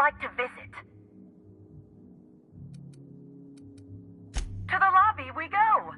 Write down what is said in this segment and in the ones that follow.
like to visit? To the lobby we go!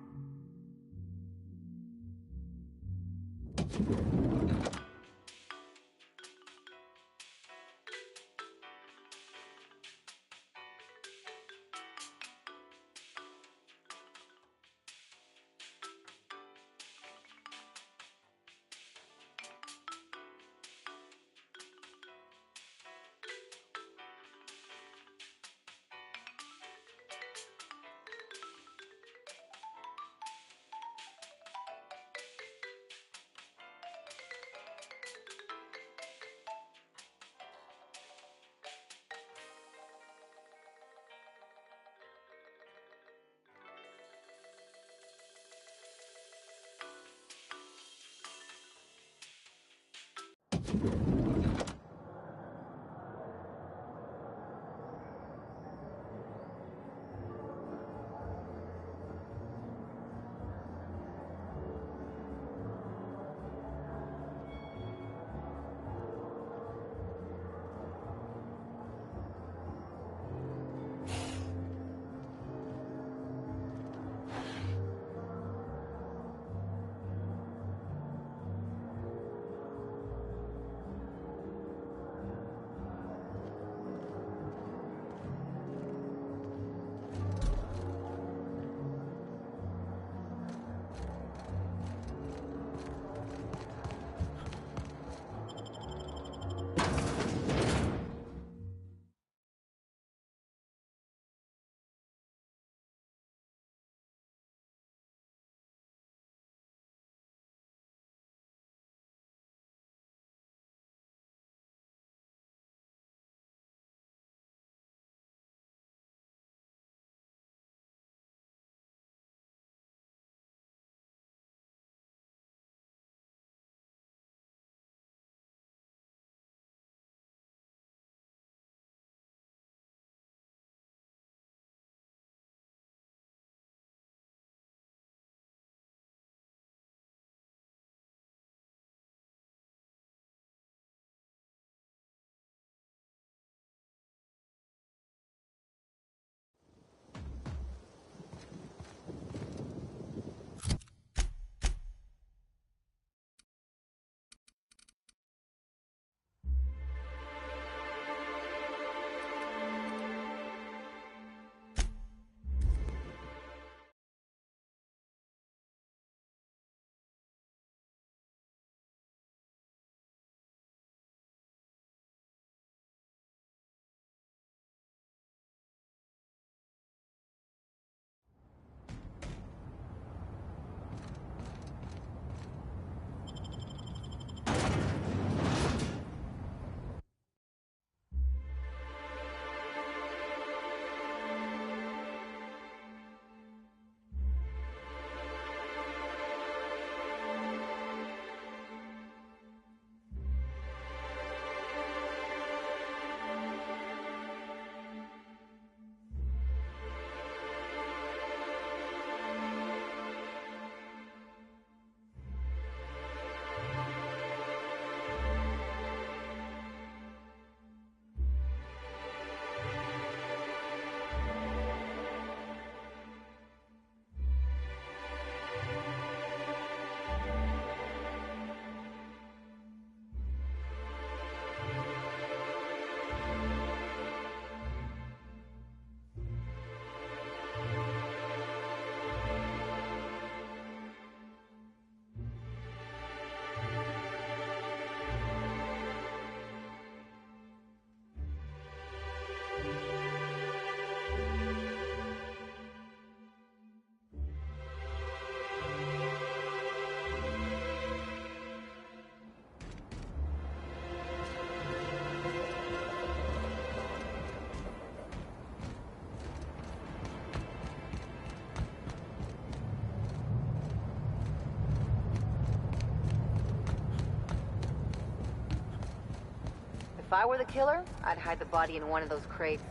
If I were the killer, I'd hide the body in one of those crates.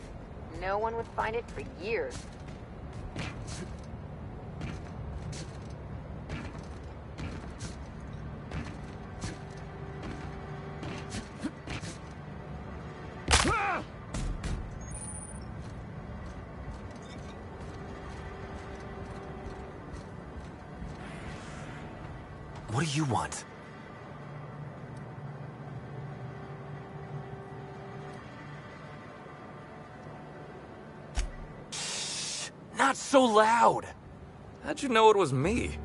No one would find it for years. What do you want? Shh! Not so loud! How'd you know it was me?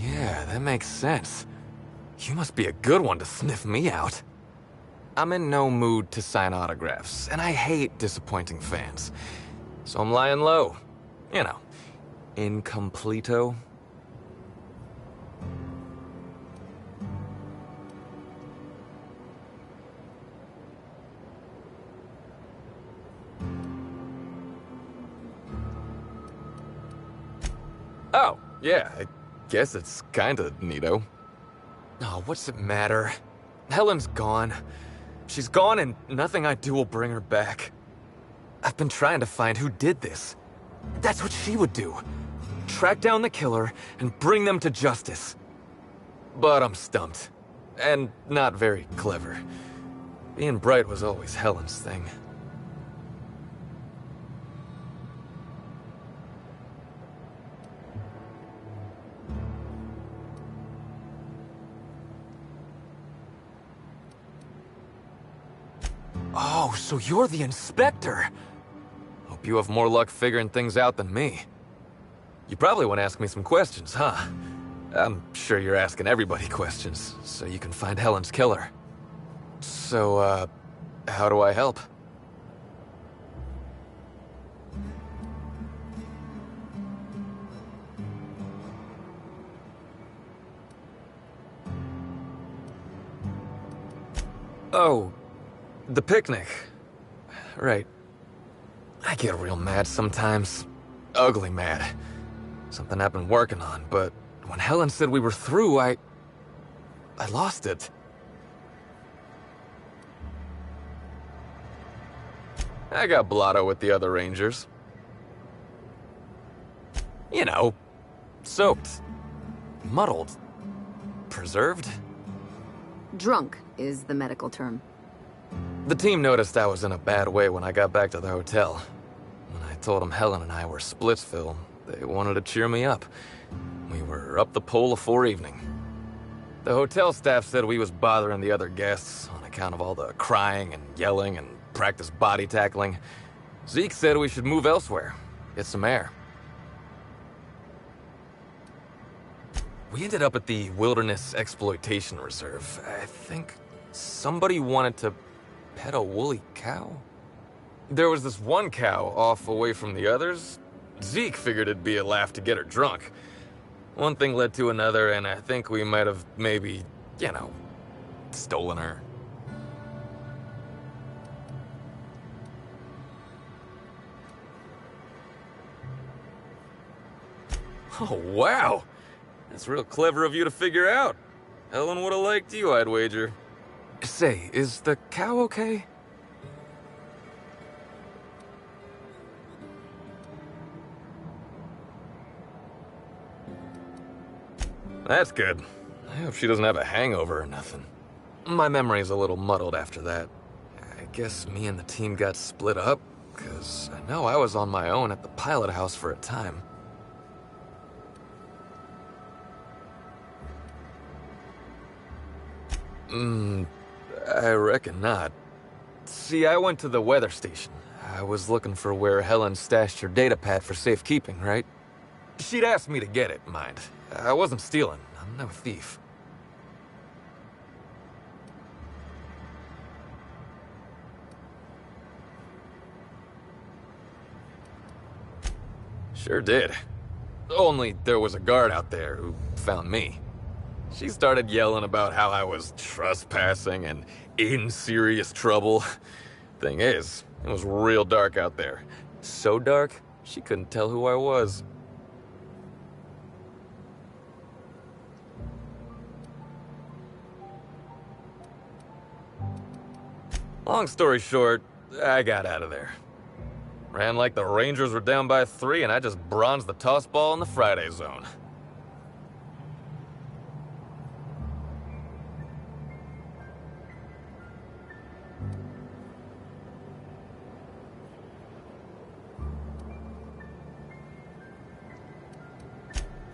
Yeah, that makes sense. You must be a good one to sniff me out. I'm in no mood to sign autographs, and I hate disappointing fans. So I'm lying low. You know, incompleto. Oh, yeah, I guess it's kinda neato. Oh, what's it matter? Helen's gone. She's gone and nothing I do will bring her back. I've been trying to find who did this. That's what she would do. Track down the killer and bring them to justice. But I'm stumped. And not very clever. Being bright was always Helen's thing. Oh, so you're the inspector! Hope you have more luck figuring things out than me. You probably want to ask me some questions, huh? I'm sure you're asking everybody questions, so you can find Helen's killer. So, how do I help? Oh, the picnic. Right. I get real mad sometimes. Ugly mad. Something I've been working on, but when Helen said we were through, I lost it. I got blotto with the other Rangers. You know, soaked, muddled, preserved. Drunk is the medical term. The team noticed I was in a bad way when I got back to the hotel. When I told them Helen and I were Splitsville, they wanted to cheer me up. We were up the pole afore evening. The hotel staff said we was bothering the other guests on account of all the crying and yelling and practice body tackling. Zeke said we should move elsewhere, get some air. We ended up at the Wilderness Exploitation Reserve. I think somebody wanted to pet a woolly cow? There was this one cow off away from the others. Zeke figured it'd be a laugh to get her drunk. One thing led to another, and I think we might have maybe, you know, stolen her. Oh, wow! That's real clever of you to figure out. Helen would have liked you, I'd wager. Say, is the cow okay? That's good. I hope she doesn't have a hangover or nothing. My memory's a little muddled after that. I guess me and the team got split up, because I know I was on my own at the pilot house for a time. I reckon not. See, I went to the weather station. I was looking for where Helen stashed her data pad for safekeeping, right? She'd asked me to get it, mind. I wasn't stealing. I'm no thief. Sure did. Only there was a guard out there who found me. She started yelling about how I was trespassing and in serious trouble. Thing is, it was real dark out there. So dark, she couldn't tell who I was. Long story short, I got out of there. Ran like the Rangers were down by 3, and I just bronzed the toss ball in the Friday zone.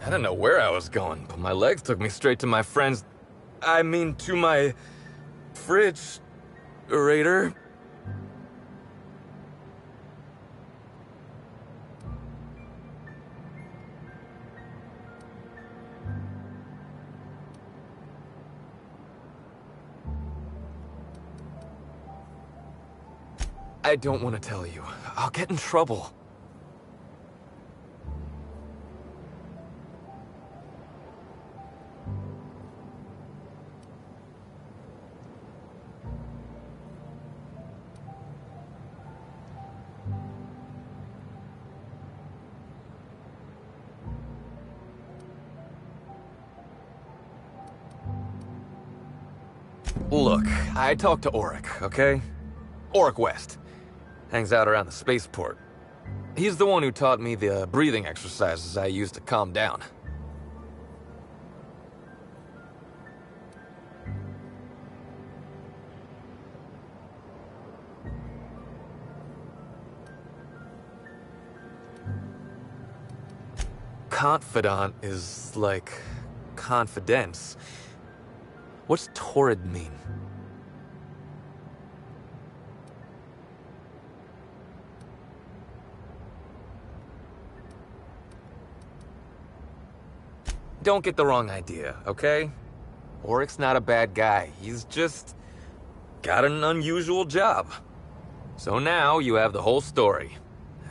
I didn't know where I was going, but my legs took me straight to my friend's... to my... fridge-rator. I don't want to tell you. I'll get in trouble. Look, I talked to Auric, okay? Auric West. Hangs out around the spaceport. He's the one who taught me the breathing exercises I use to calm down. Confidant is like confidence. What's torrid mean? Don't get the wrong idea, okay? Auric's not a bad guy. He's just got an unusual job. So now you have the whole story.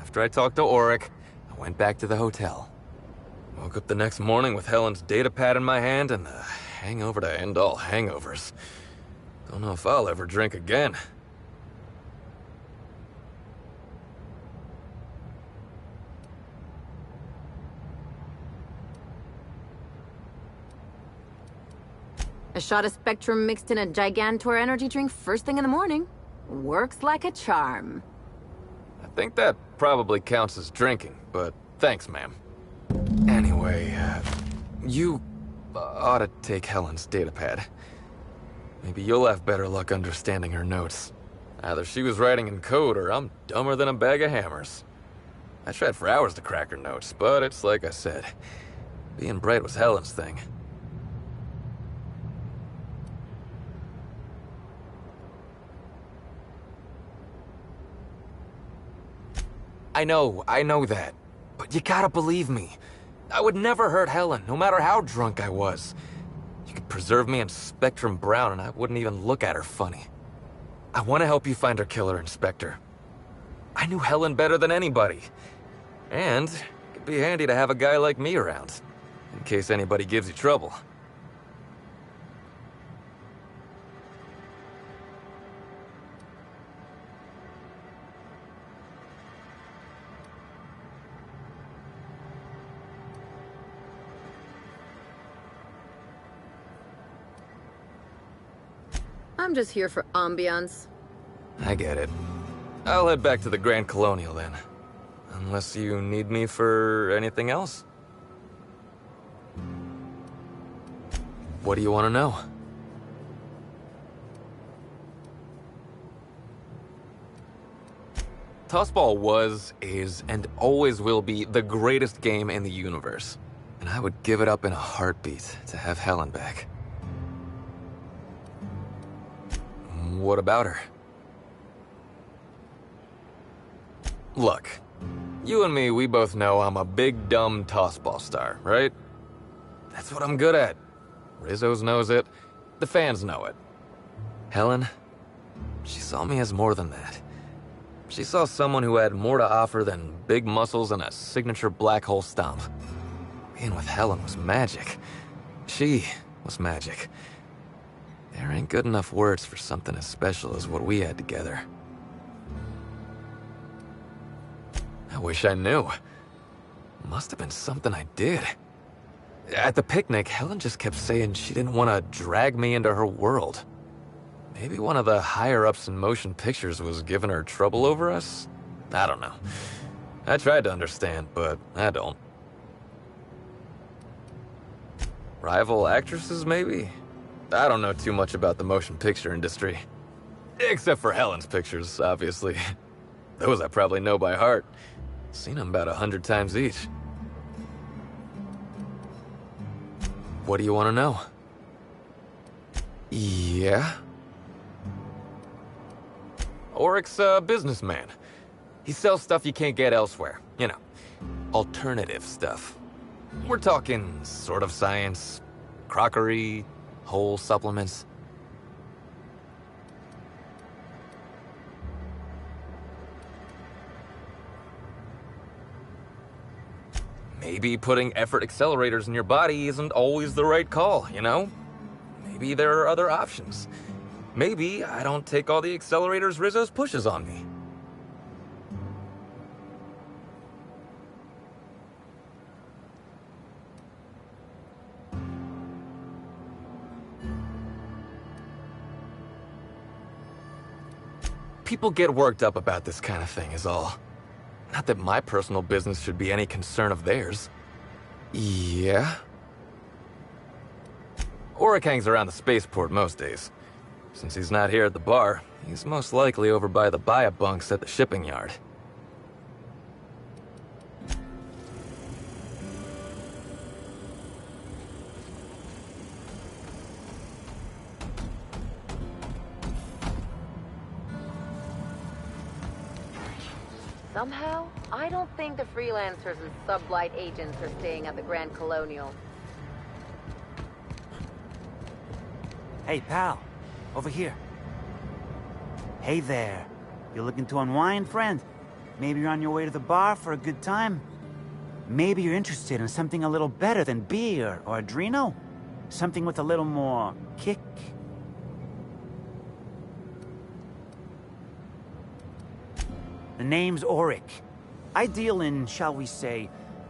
After I talked to Auric, I went back to the hotel. Woke up the next morning with Helen's data pad in my hand and the hangover to end all hangovers. Don't know if I'll ever drink again. A shot of Spectrum mixed in a Gigantor energy drink first thing in the morning. Works like a charm. I think that probably counts as drinking, but thanks, ma'am. Anyway, you ought to take Helen's datapad. Maybe you'll have better luck understanding her notes. Either she was writing in code or I'm dumber than a bag of hammers. I tried for hours to crack her notes, but it's like I said. Being bright was Helen's thing. I know that. But you gotta believe me. I would never hurt Helen, no matter how drunk I was. You could preserve me in Spectrum Brown and I wouldn't even look at her funny. I want to help you find her killer, Inspector. I knew Helen better than anybody. And it'd be handy to have a guy like me around, in case anybody gives you trouble. I'm just here for ambiance. I get it. I'll head back to the Grand Colonial then. Unless you need me for anything else? What do you want to know? Tossball was, is, and always will be the greatest game in the universe. And I would give it up in a heartbeat to have Helen back. What about her? Look, you and me, we both know I'm a big, dumb tossball star, right? That's what I'm good at. Rizzo's knows it. The fans know it. Helen, she saw me as more than that. She saw someone who had more to offer than big muscles and a signature black hole stomp. Being with Helen was magic. She was magic. There ain't good enough words for something as special as what we had together. I wish I knew. Must have been something I did. At the picnic, Helen just kept saying she didn't want to drag me into her world. Maybe one of the higher-ups in motion pictures was giving her trouble over us? I don't know. I tried to understand, but I don't. Rival actresses, maybe? I don't know too much about the motion picture industry. Except for Helen's pictures, obviously. Those I probably know by heart. Seen them about 100 times each. What do you want to know? Yeah? Oryx's a businessman. He sells stuff you can't get elsewhere. You know, alternative stuff. We're talking sort of science, crockery, whole supplements. Maybe putting effort accelerators in your body isn't always the right call, you know? Maybe there are other options. Maybe I don't take all the accelerators Rizzo's pushes on me. People get worked up about this kind of thing is all. Not that my personal business should be any concern of theirs. Yeah? Oryx hangs around the spaceport most days. Since he's not here at the bar, he's most likely over by the buy-up bunks at the shipping yard. Somehow, I don't think the freelancers and sublight agents are staying at the Grand Colonial. Hey, pal. Over here. Hey there. You looking to unwind, friend? Maybe you're on your way to the bar for a good time? Maybe you're interested in something a little better than beer or Adreno? Something with a little more kick? The name's Auric. I deal in, shall we say,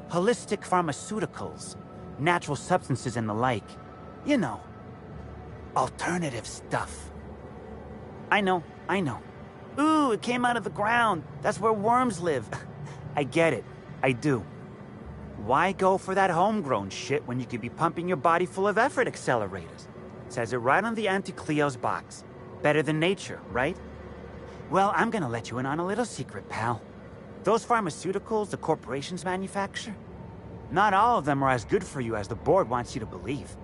holistic pharmaceuticals, natural substances and the like. You know, alternative stuff. I know. Ooh, it came out of the ground. That's where worms live. I get it. I do. Why go for that homegrown shit when you could be pumping your body full of effort accelerators? Says it right on the Anti-Cleo's box. Better than nature, right? Well, I'm gonna let you in on a little secret, pal. Those pharmaceuticals the corporations manufacture, not all of them are as good for you as the board wants you to believe.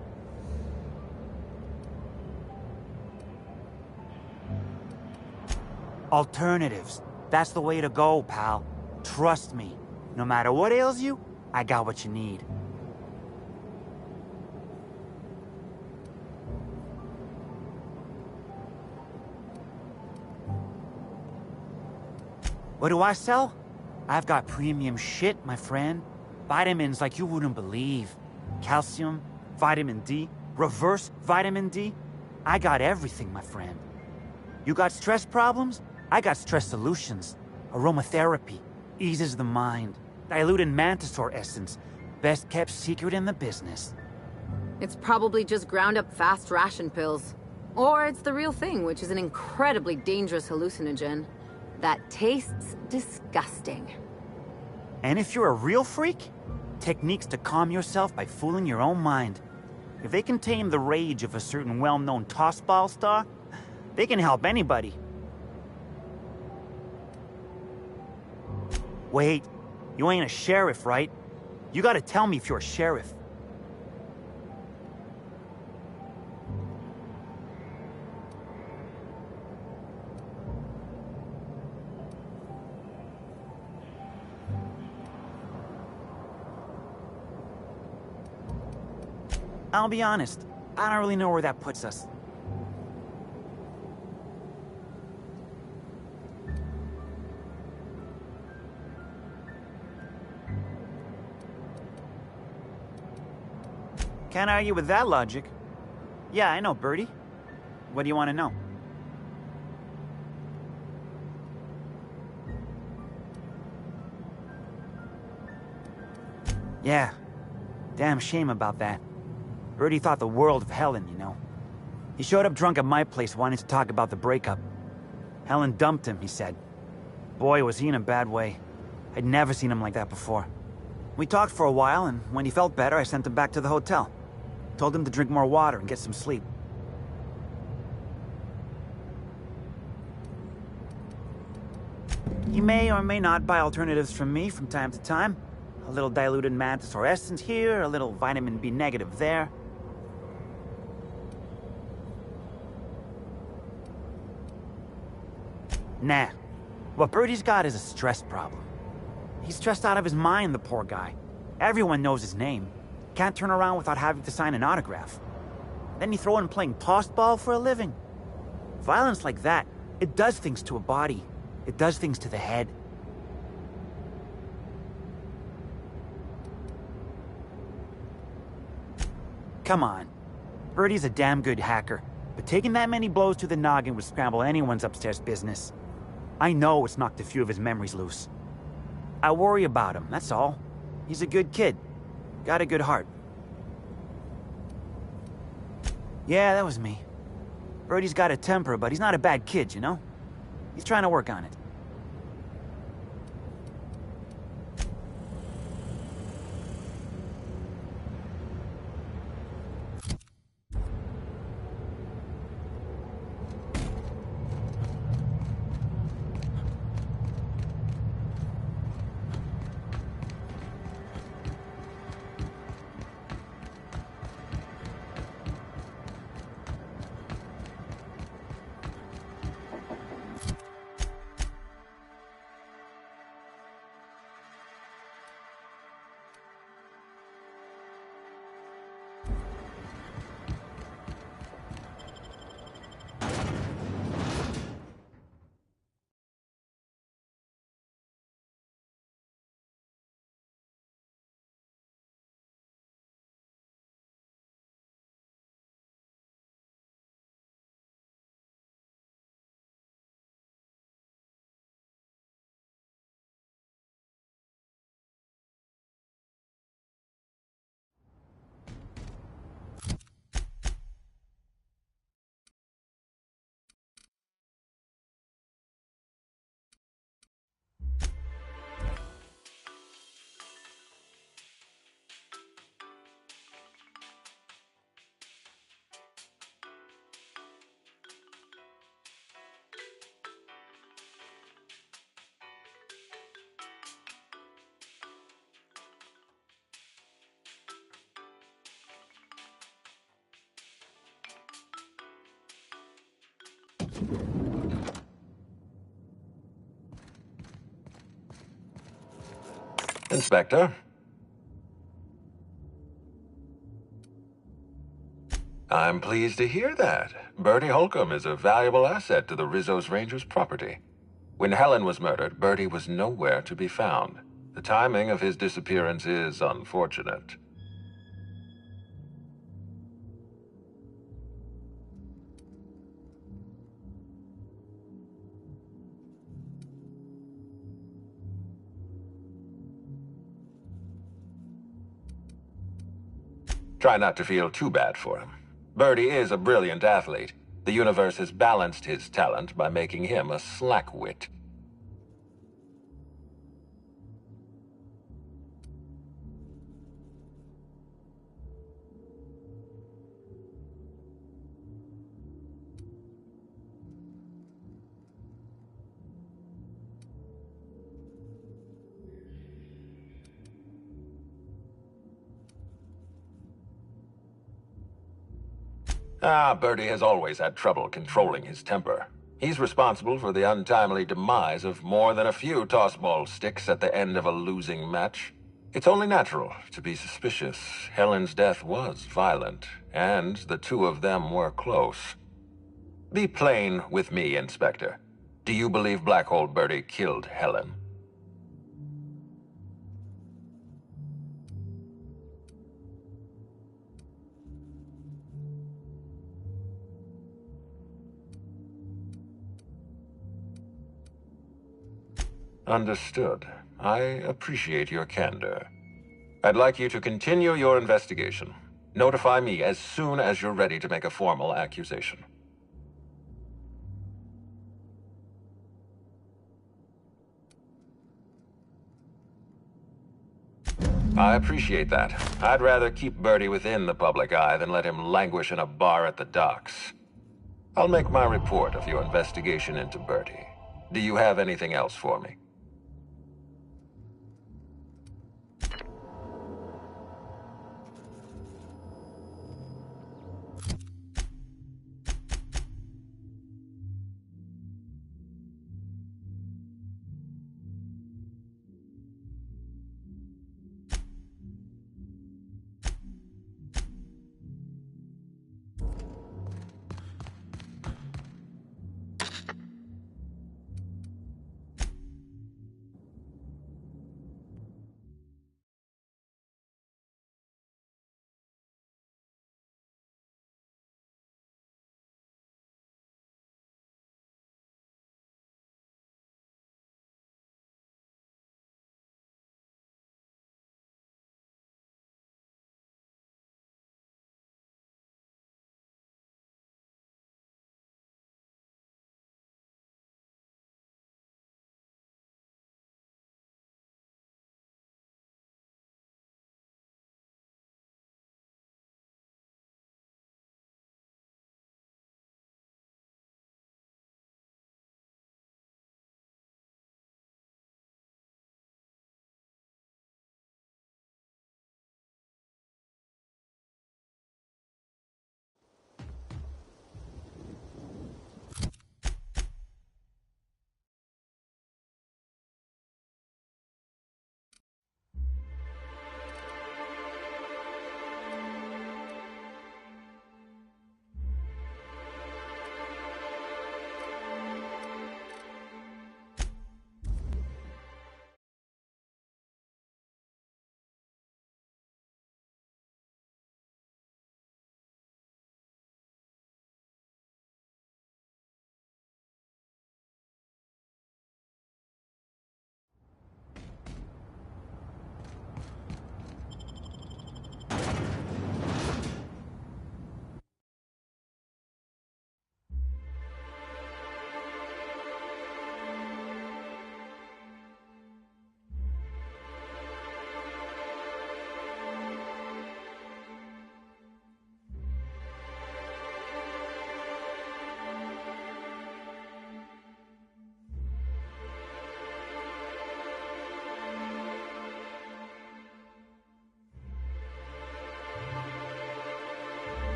Alternatives. That's the way to go, pal. Trust me. No matter what ails you, I got what you need. What do I sell? I've got premium shit, my friend. Vitamins like you wouldn't believe. Calcium, vitamin D, reverse vitamin D. I got everything, my friend. You got stress problems? I got stress solutions. Aromatherapy, eases the mind. Diluted mantisaur essence, best kept secret in the business. It's probably just ground up fast ration pills. Or it's the real thing, which is an incredibly dangerous hallucinogen. That tastes disgusting. And if you're a real freak, techniques to calm yourself by fooling your own mind. If they can tame the rage of a certain well-known tossball star, they can help anybody. Wait, you ain't a sheriff, right? You gotta tell me if you're a sheriff. I'll be honest, I don't really know where that puts us. Can't argue with that logic. Yeah, I know, Birdie. What do you want to know? Yeah, damn shame about that. Birdie thought the world of Helen, you know. He showed up drunk at my place wanting to talk about the breakup. Helen dumped him, he said. Boy, was he in a bad way. I'd never seen him like that before. We talked for a while, and when he felt better, I sent him back to the hotel. Told him to drink more water and get some sleep. He may or may not buy alternatives from me from time to time. A little diluted mantisaur essence here, a little vitamin B negative there. Nah. What Birdie's got is a stress problem. He's stressed out of his mind, the poor guy. Everyone knows his name. Can't turn around without having to sign an autograph. Then you throw in playing tossball for a living. Violence like that, it does things to a body. It does things to the head. Come on. Birdie's a damn good hacker, but taking that many blows to the noggin would scramble anyone's upstairs business. I know it's knocked a few of his memories loose. I worry about him, that's all. He's a good kid. Got a good heart. Yeah, that was me. Birdie's got a temper, but he's not a bad kid, you know? He's trying to work on it. Inspector? I'm pleased to hear that. Bertie Holcomb is a valuable asset to the Rizzo's Rangers property. When Helen was murdered, Bertie was nowhere to be found. The timing of his disappearance is unfortunate. Try not to feel too bad for him. Bertie is a brilliant athlete. The universe has balanced his talent by making him a slackwit. Bertie has always had trouble controlling his temper. He's responsible for the untimely demise of more than a few tossball sticks at the end of a losing match. It's only natural to be suspicious. Helen's death was violent, and the two of them were close. Be plain with me, Inspector. Do you believe Black Hole Bertie killed Helen? Understood. I appreciate your candor. I'd like you to continue your investigation. Notify me as soon as you're ready to make a formal accusation. I appreciate that. I'd rather keep Bertie within the public eye than let him languish in a bar at the docks. I'll make my report of your investigation into Bertie. Do you have anything else for me?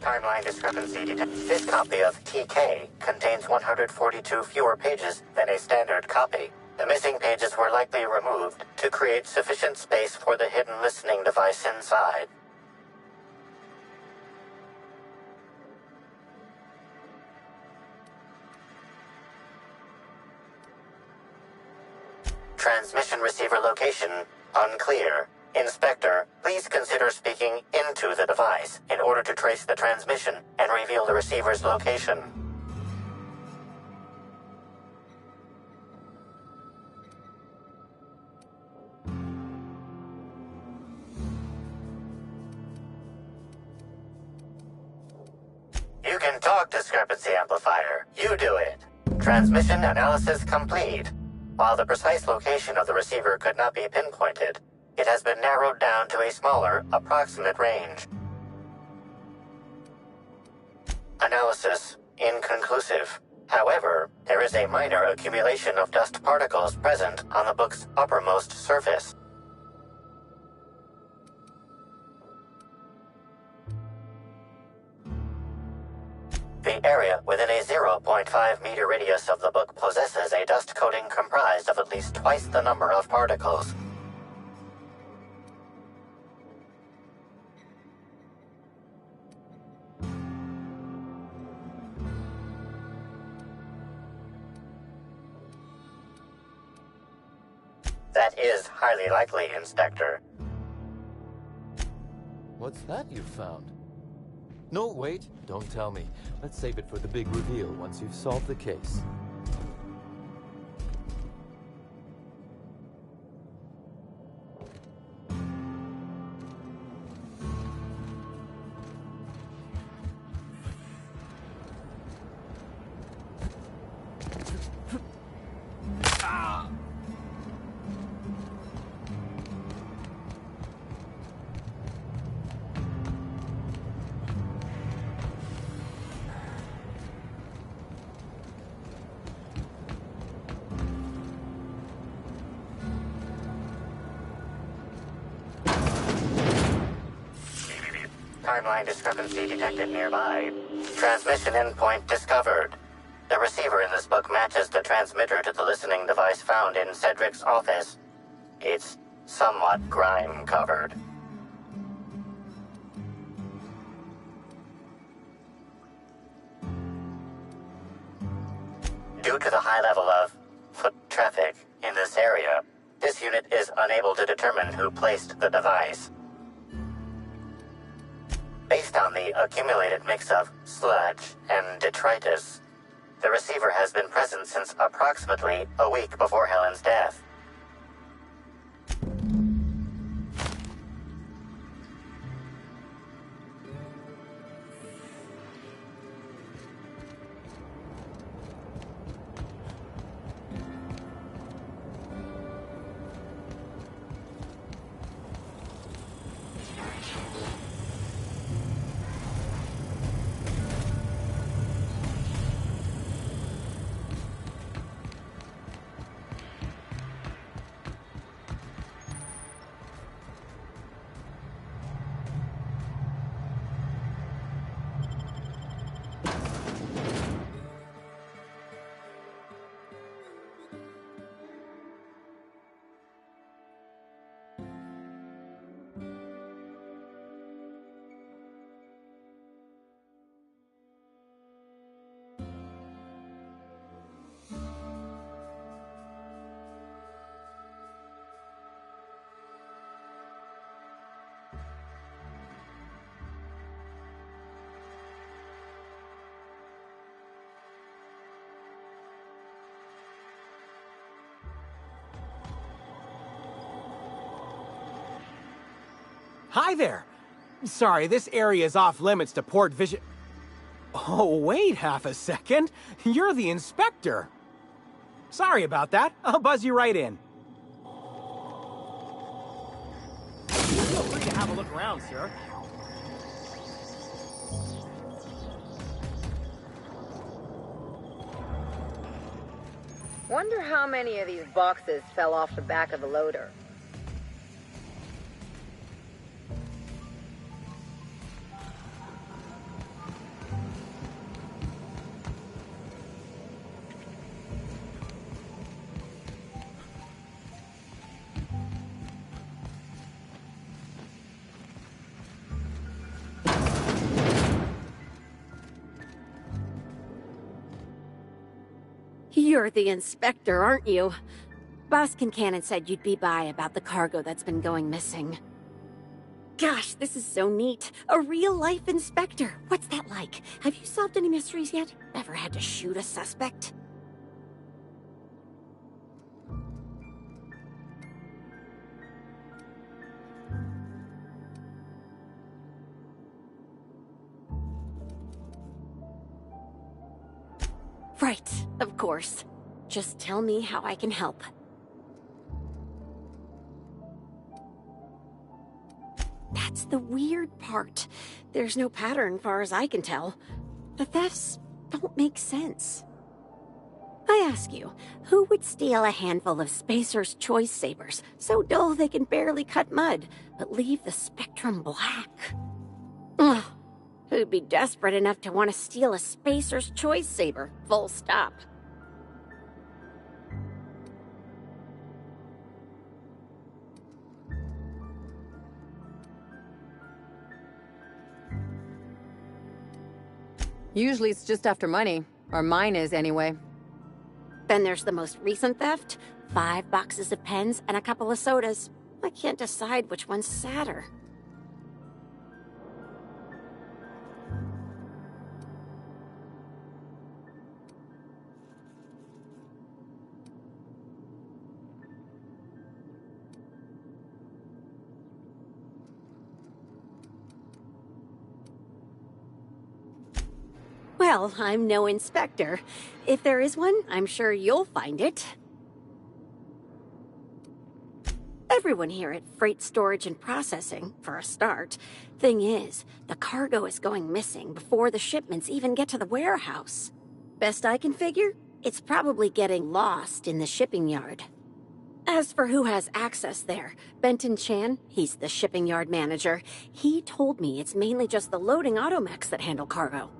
Timeline discrepancy detected. This copy of TK contains 142 fewer pages than a standard copy. The missing pages were likely removed to create sufficient space for the hidden listening device inside. Transmission receiver location unclear. Inspector, please consider speaking into the device in order to trace the transmission and reveal the receiver's location. You can talk, discrepancy amplifier. You do it. Transmission analysis complete. While the precise location of the receiver could not be pinpointed, it has been narrowed down to a smaller, approximate range. Analysis inconclusive. However, there is a minor accumulation of dust particles present on the book's uppermost surface. The area within a 0.5 meter radius of the book possesses a dust coating comprised of at least twice the number of particles. That is highly likely, Inspector. What's that you found? No, wait, don't tell me. Let's save it for the big reveal once you've solved the case. Timeline discrepancy detected nearby. Transmission endpoint discovered. The receiver in this book matches the transmitter to the listening device found in Cedric's office. It's somewhat grime-covered. Due to the high level of foot traffic in this area, this unit is unable to determine who placed the device. Based on the accumulated mix of sludge and detritus, the receiver has been present since approximately a week before Helen's death. Hi there! Sorry, this area is off limits to port vision. Oh, wait half a second. You're the inspector. Sorry about that. I'll buzz you right in. Feel free to have a look around, sir. Wonder how many of these boxes fell off the back of the loader. You're the inspector, aren't you? Boss Kincannon said you'd be by about the cargo that's been going missing. Gosh, this is so neat. A real-life inspector. What's that like? Have you solved any mysteries yet? Ever had to shoot a suspect? Right, of course. Just tell me how I can help. That's the weird part. There's no pattern, far as I can tell. The thefts don't make sense. I ask you, who would steal a handful of Spacer's Choice Sabers, so dull they can barely cut mud, but leave the spectrum black? Ugh. Who'd be desperate enough to want to steal a Spacer's Choice Saber, full stop? Usually it's just after money. Or mine is, anyway. Then there's the most recent theft. 5 boxes of pens and a couple of sodas. I can't decide which one's sadder. Well, I'm no inspector. If there is one, I'm sure you'll find it. Everyone here at Freight Storage and Processing, for a start. Thing is, the cargo is going missing before the shipments even get to the warehouse. Best I can figure, it's probably getting lost in the shipping yard. As for who has access there, Benton Chan, he's the shipping yard manager. He told me it's mainly just the loading automechs that handle cargo.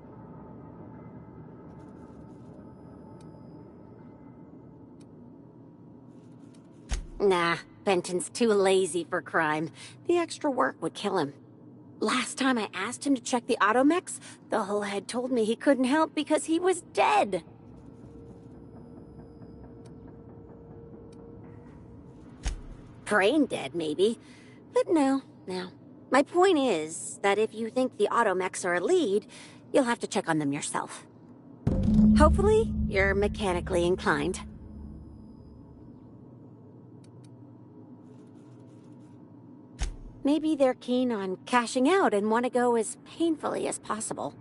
Nah, Benton's too lazy for crime. The extra work would kill him. Last time I asked him to check the automechs, the whole head told me he couldn't help because he was dead. Brain dead, maybe. But no. My point is that if you think the automechs are a lead, you'll have to check on them yourself. Hopefully, you're mechanically inclined. Maybe they're keen on cashing out and want to go as painfully as possible.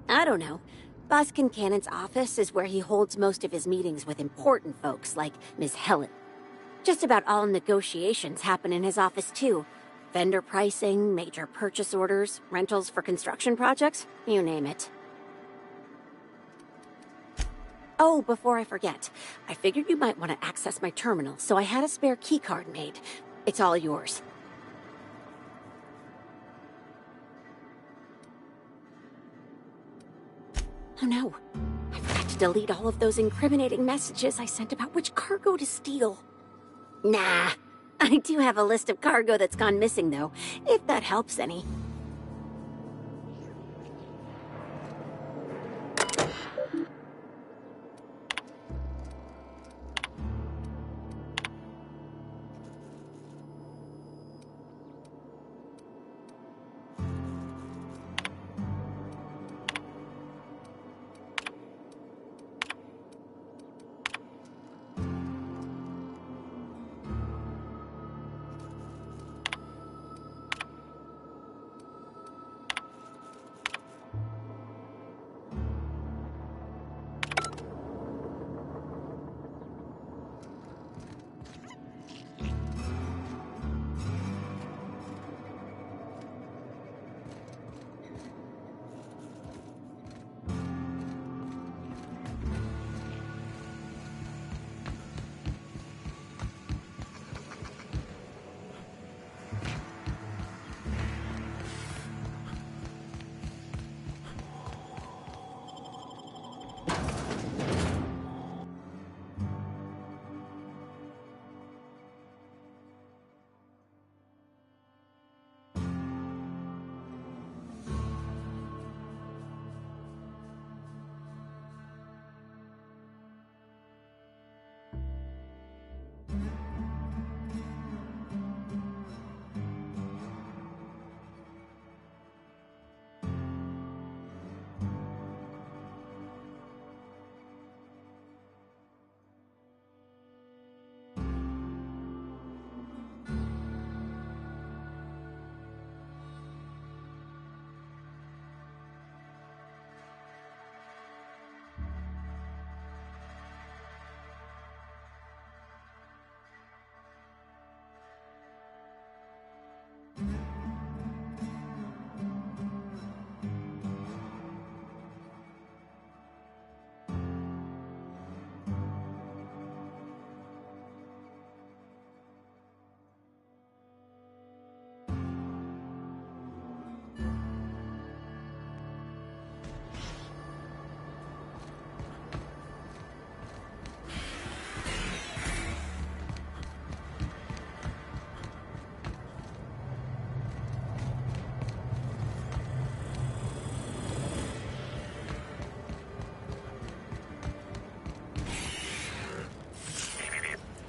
I don't know. Boss Kincannon's office is where he holds most of his meetings with important folks like Miss Helen. Just about all negotiations happen in his office too. Vendor pricing, major purchase orders, rentals for construction projects, you name it. Oh, before I forget, I figured you might want to access my terminal, so I had a spare keycard made. It's all yours. Oh no, I forgot to delete all of those incriminating messages I sent about which cargo to steal. Nah, I do have a list of cargo that's gone missing though, if that helps any.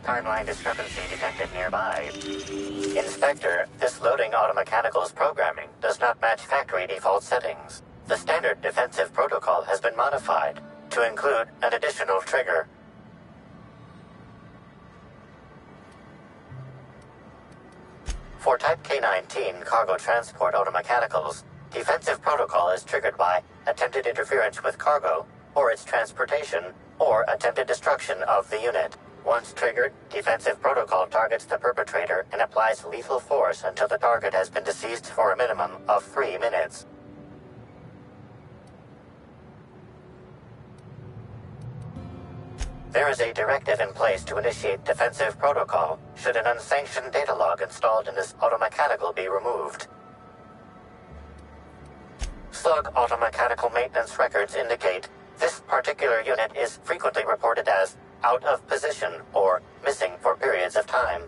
Timeline discrepancy detected nearby. Inspector, this loading automechanical's programming does not match factory default settings. The standard defensive protocol has been modified to include an additional trigger. For Type K-19 cargo transport automechanicals, defensive protocol is triggered by attempted interference with cargo, or its transportation, or attempted destruction of the unit. Once triggered, defensive protocol targets the perpetrator and applies lethal force until the target has been deceased for a minimum of 3 minutes. There is a directive in place to initiate defensive protocol should an unsanctioned data log installed in this automechanical be removed. Slug automechanical maintenance records indicate this particular unit is frequently reported as out of position or missing for periods of time.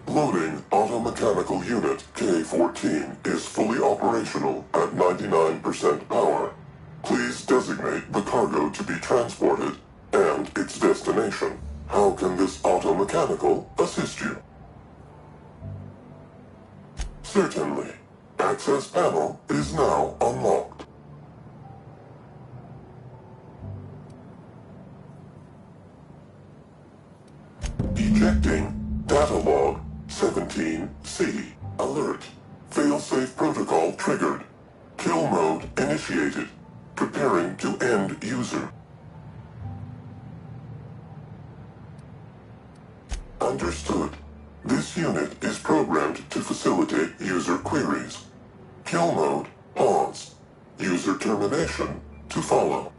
Loading automechanical unit K-14 is fully operational at 99% power. Please designate the cargo to be transported and its destination. How can this automechanical assist you? Certainly. Access panel is now unlocked. Ejecting data log 17C. Alert. Failsafe protocol triggered. Kill mode initiated. Preparing to end user. Understood. This unit is programmed to facilitate user queries. Kill mode pause. User termination to follow.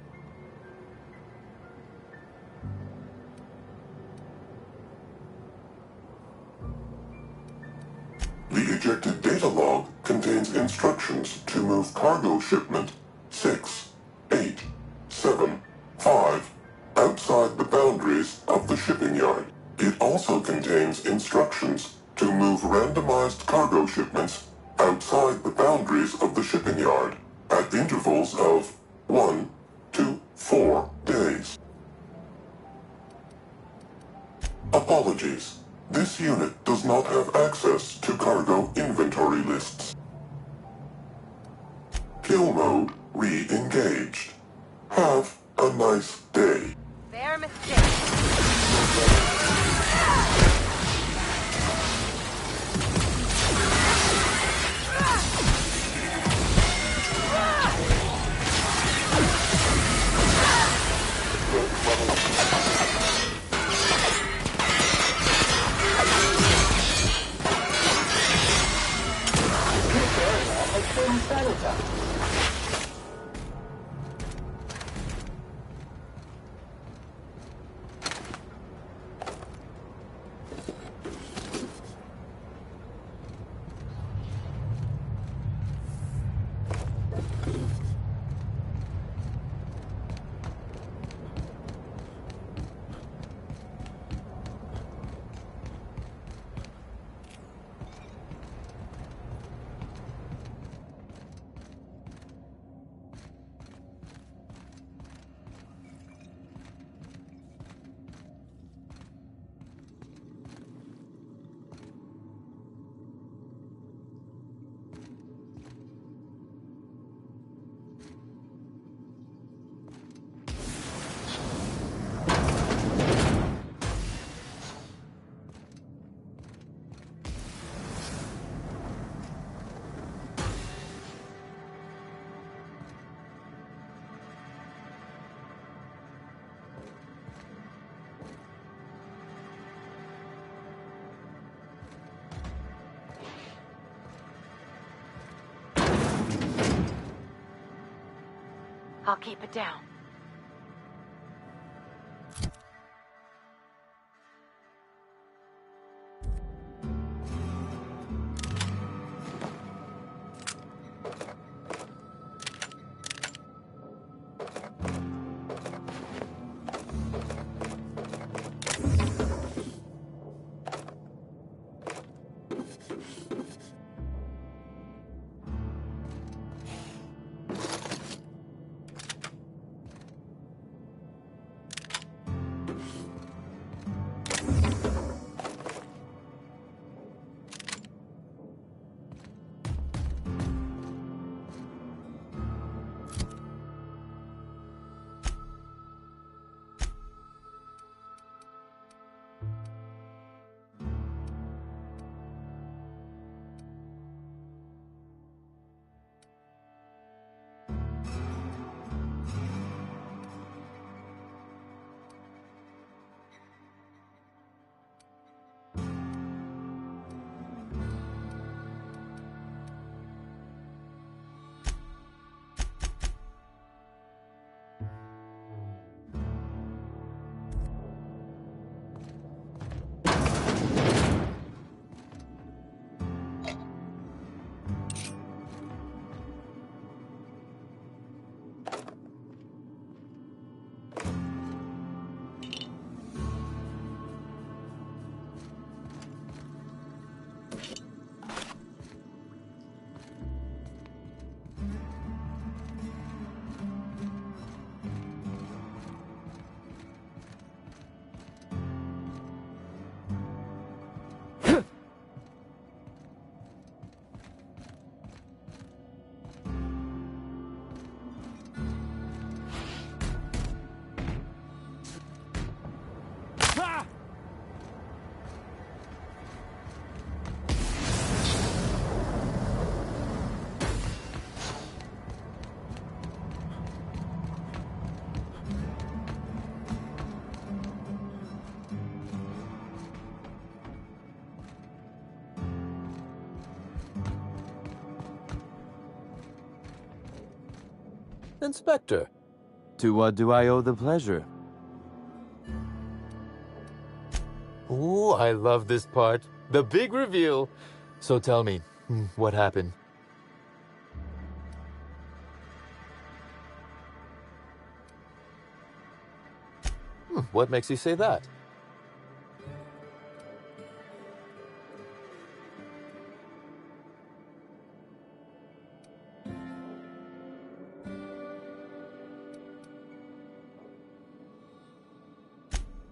The ejected data log contains instructions to move cargo shipment 6, 8, 7, 5 outside the boundaries of the shipping yard. It also contains instructions to move randomized cargo shipments outside the boundaries of the shipping yard at intervals of 1 to 4 days. Apologies. This unit does not have access to cargo inventory lists. Kill mode re-engaged. Have a nice day. Fair mistake. I'll keep it down. Inspector. To what do I owe the pleasure? Ooh, I love this part. The big reveal. So tell me, what happened? What makes you say that?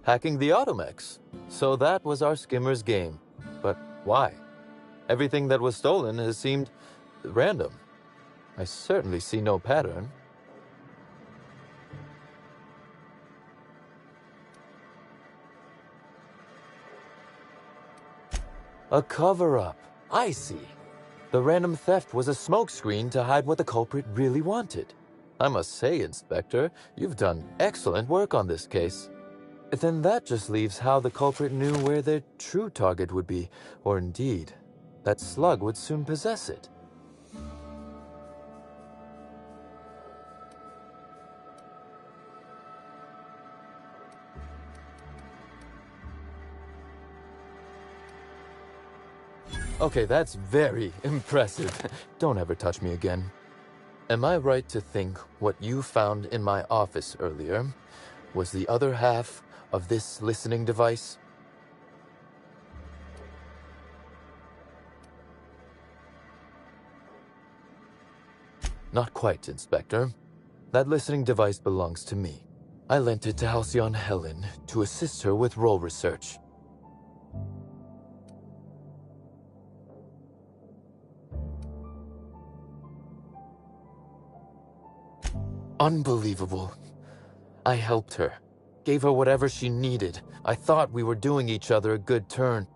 Hacking the Automex. So that was our skimmer's game. But why? Everything that was stolen has seemed random. I certainly see no pattern. A cover-up. I see. The random theft was a smokescreen to hide what the culprit really wanted. I must say, Inspector, you've done excellent work on this case. Then that just leaves how the culprit knew where their true target would be, or indeed, that slug would soon possess it. Okay, that's very impressive. Don't ever touch me again. Am I right to think what you found in my office earlier was the other half of this listening device? Not quite, Inspector. That listening device belongs to me. I lent it to Halcyon Helen to assist her with role research. Unbelievable. I helped her. Gave her whatever she needed. I thought we were doing each other a good turn.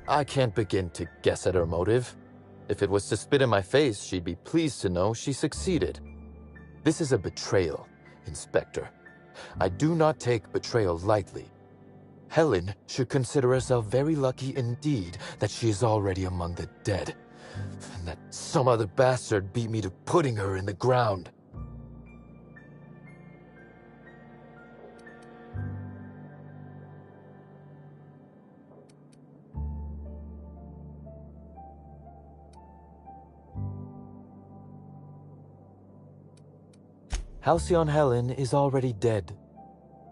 I can't begin to guess at her motive. If it was to spit in my face, she'd be pleased to know she succeeded. This is a betrayal, Inspector. I do not take betrayal lightly. Helen should consider herself very lucky indeed that she is already among the dead, and that some other bastard beat me to putting her in the ground. Halcyon Helen is already dead.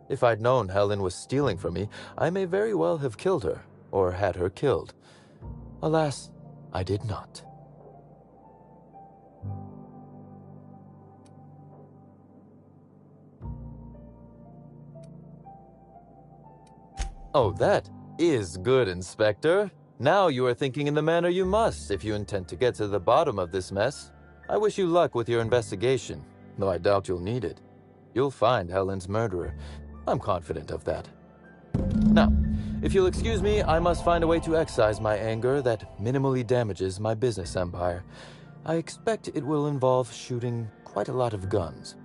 If I'd known Helen was stealing from me, I may very well have killed her, or had her killed. Alas, I did not. Oh, that is good, Inspector. Now you are thinking in the manner you must if you intend to get to the bottom of this mess. I wish you luck with your investigation, though I doubt you'll need it. You'll find Helen's murderer. I'm confident of that. Now, if you'll excuse me, I must find a way to excise my anger that minimally damages my business empire. I expect it will involve shooting quite a lot of guns.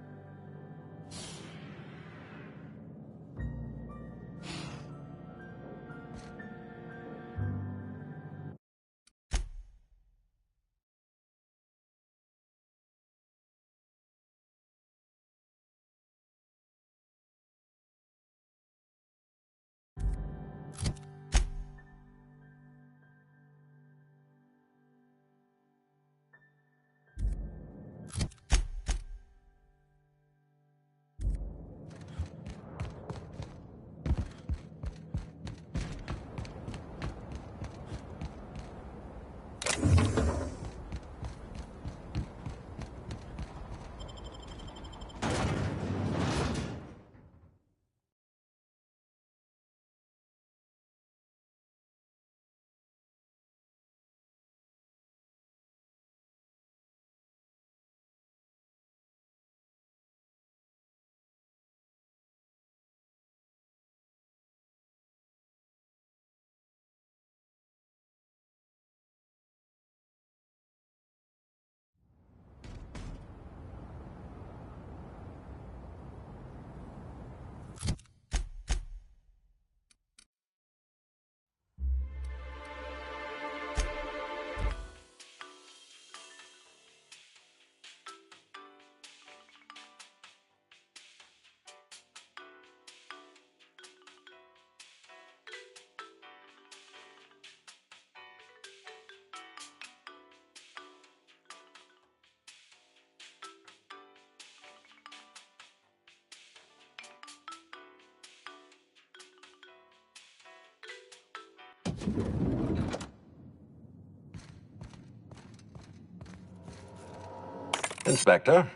Inspector.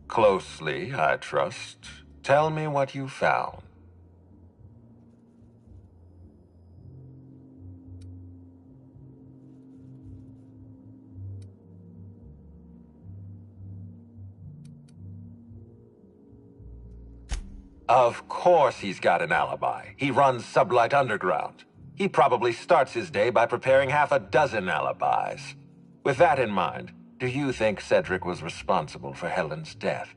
Closely, I trust. Tell me what you found. Of course he's got an alibi. He runs Sublight Underground. He probably starts his day by preparing half a dozen alibis. With that in mind, do you think Cedric was responsible for Helen's death?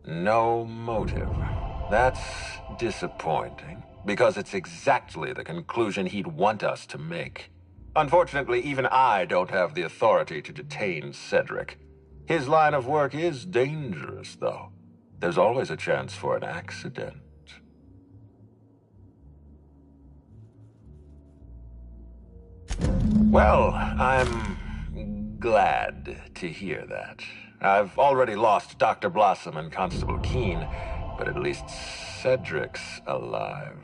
No motive. That's disappointing, because it's exactly the conclusion he'd want us to make. Unfortunately, even I don't have the authority to detain Cedric. His line of work is dangerous, though. There's always a chance for an accident. Well, I'm glad to hear that. I've already lost Dr. Blossom and Constable Keene, but at least Cedric's alive.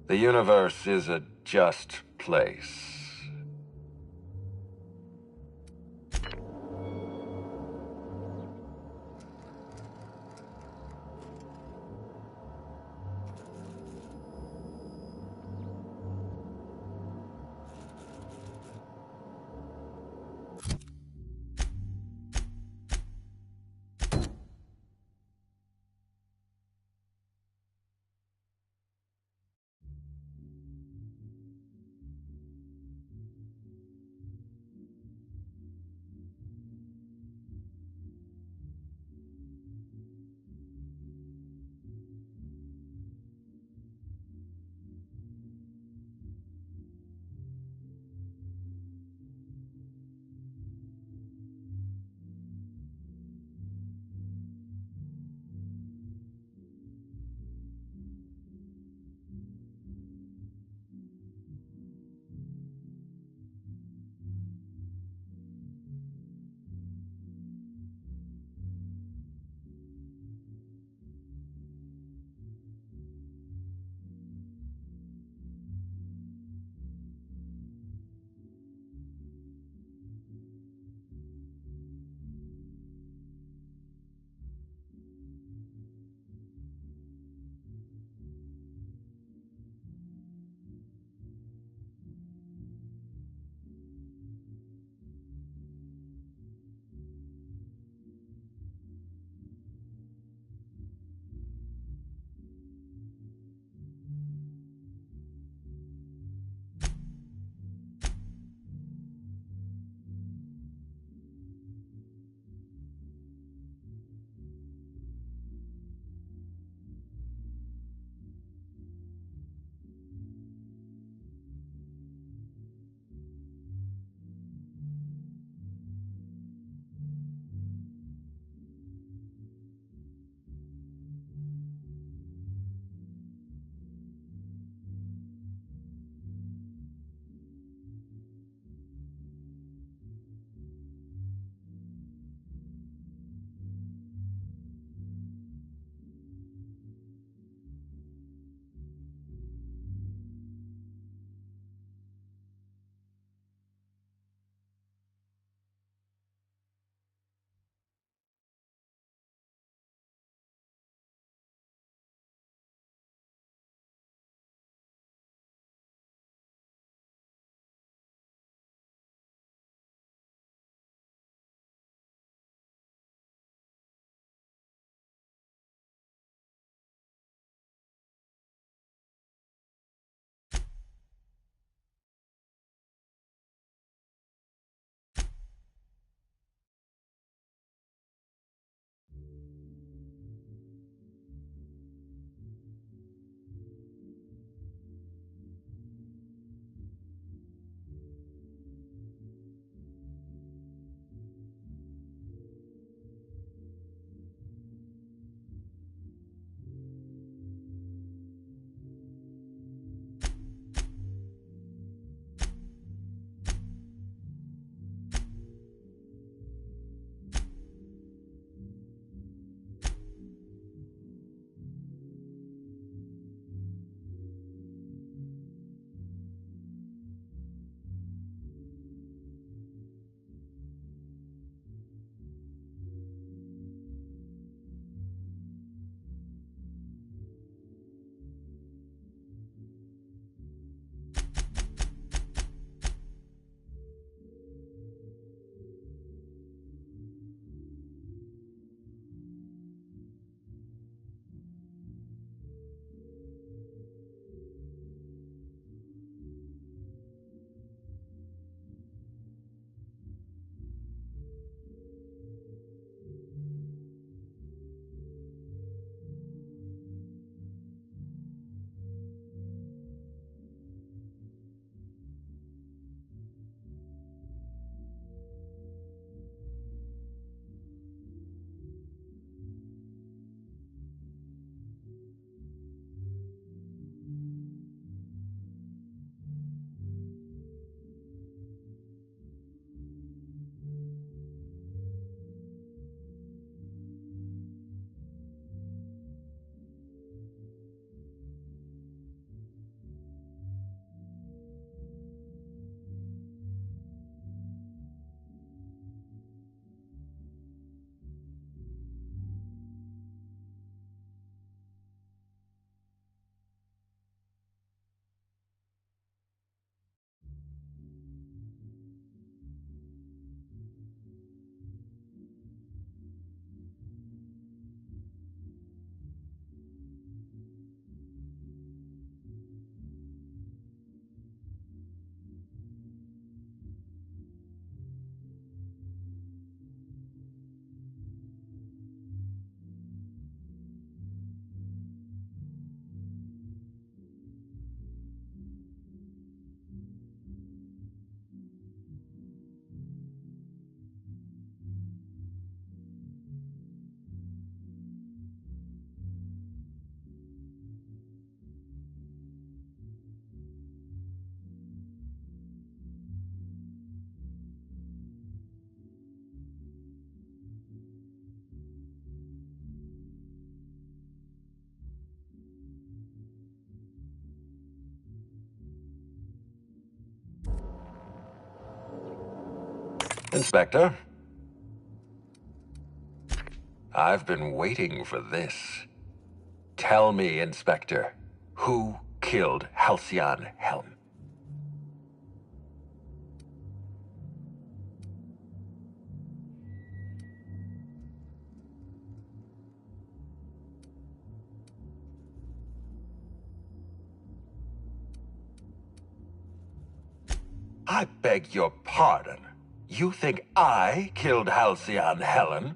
The universe is a just place. Inspector, I've been waiting for this. Tell me, Inspector, who killed Halcyon Helm? I beg your pardon. You think I killed Halcyon Helen?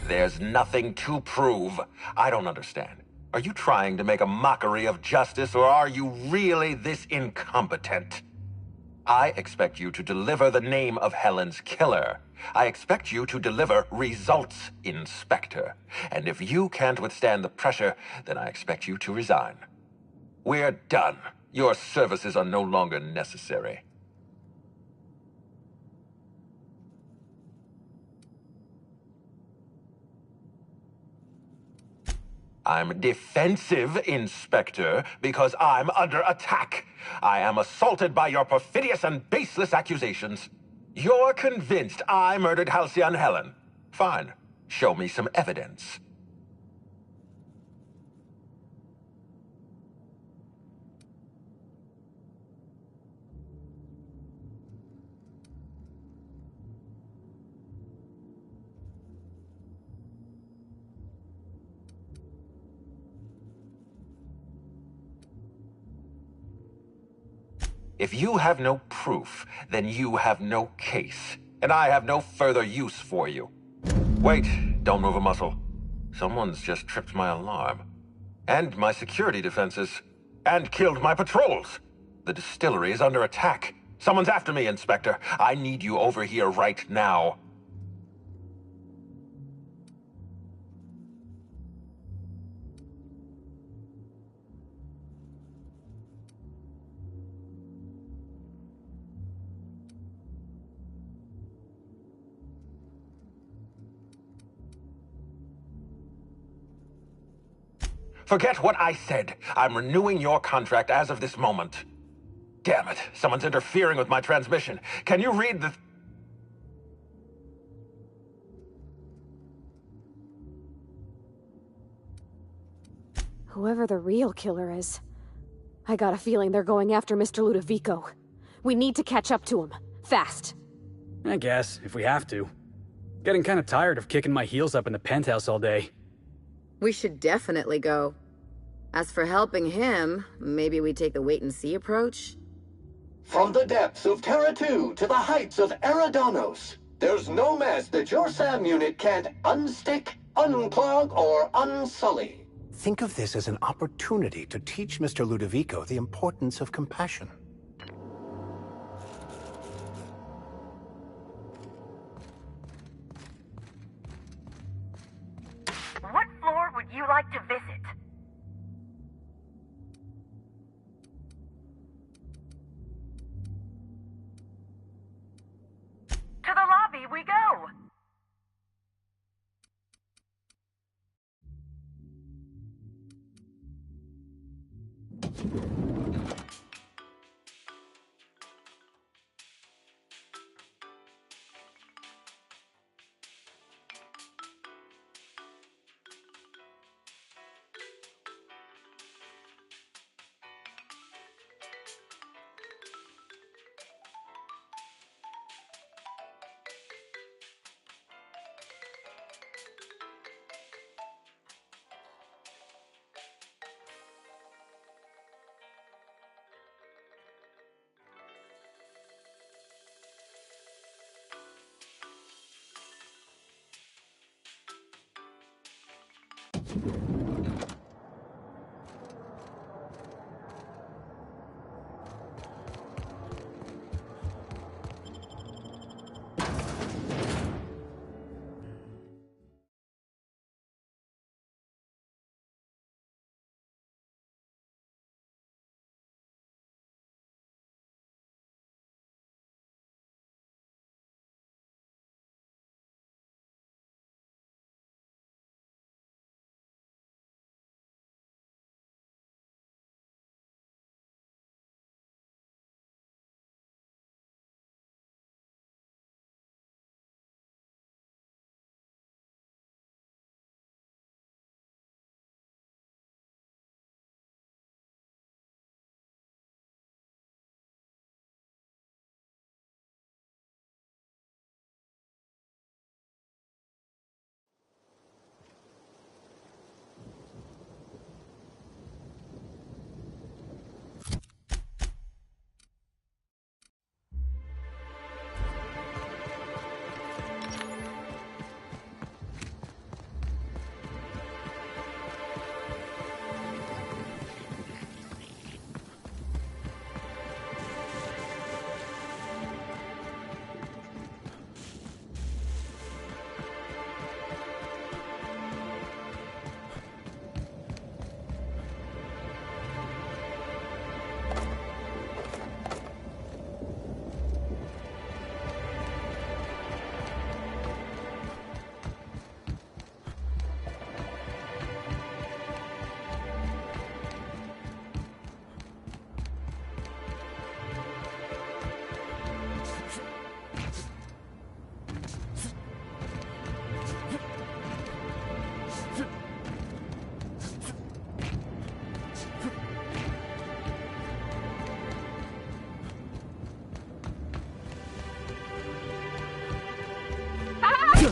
There's nothing to prove. I don't understand. Are you trying to make a mockery of justice, or are you really this incompetent? I expect you to deliver the name of Helen's killer. I expect you to deliver results, Inspector. And if you can't withstand the pressure, then I expect you to resign. We're done. Your services are no longer necessary. I'm defensive, Inspector, because I'm under attack. I am assaulted by your perfidious and baseless accusations. You're convinced I murdered Halcyon Helen. Fine. Show me some evidence. If you have no proof, then you have no case, and I have no further use for you. Wait, don't move a muscle. Someone's just tripped my alarm. And my security defenses. And killed my patrols. The distillery is under attack. Someone's after me, Inspector. I need you over here right now. Forget what I said. I'm renewing your contract as of this moment. Damn it, someone's interfering with my transmission. Can you read the... Whoever the real killer is, I got a feeling they're going after Mr. Ludovico. We need to catch up to him. Fast. I guess, if we have to. Getting kind of tired of kicking my heels up in the penthouse all day. We should definitely go. As for helping him, maybe we take the wait-and-see approach? From the depths of Terra 2 to the heights of Eridanos, there's no mess that your SAM unit can't unstick, unclog, or unsully. Think of this as an opportunity to teach Mr. Ludovico the importance of compassion. What floor would you like to visit? To the lobby we go!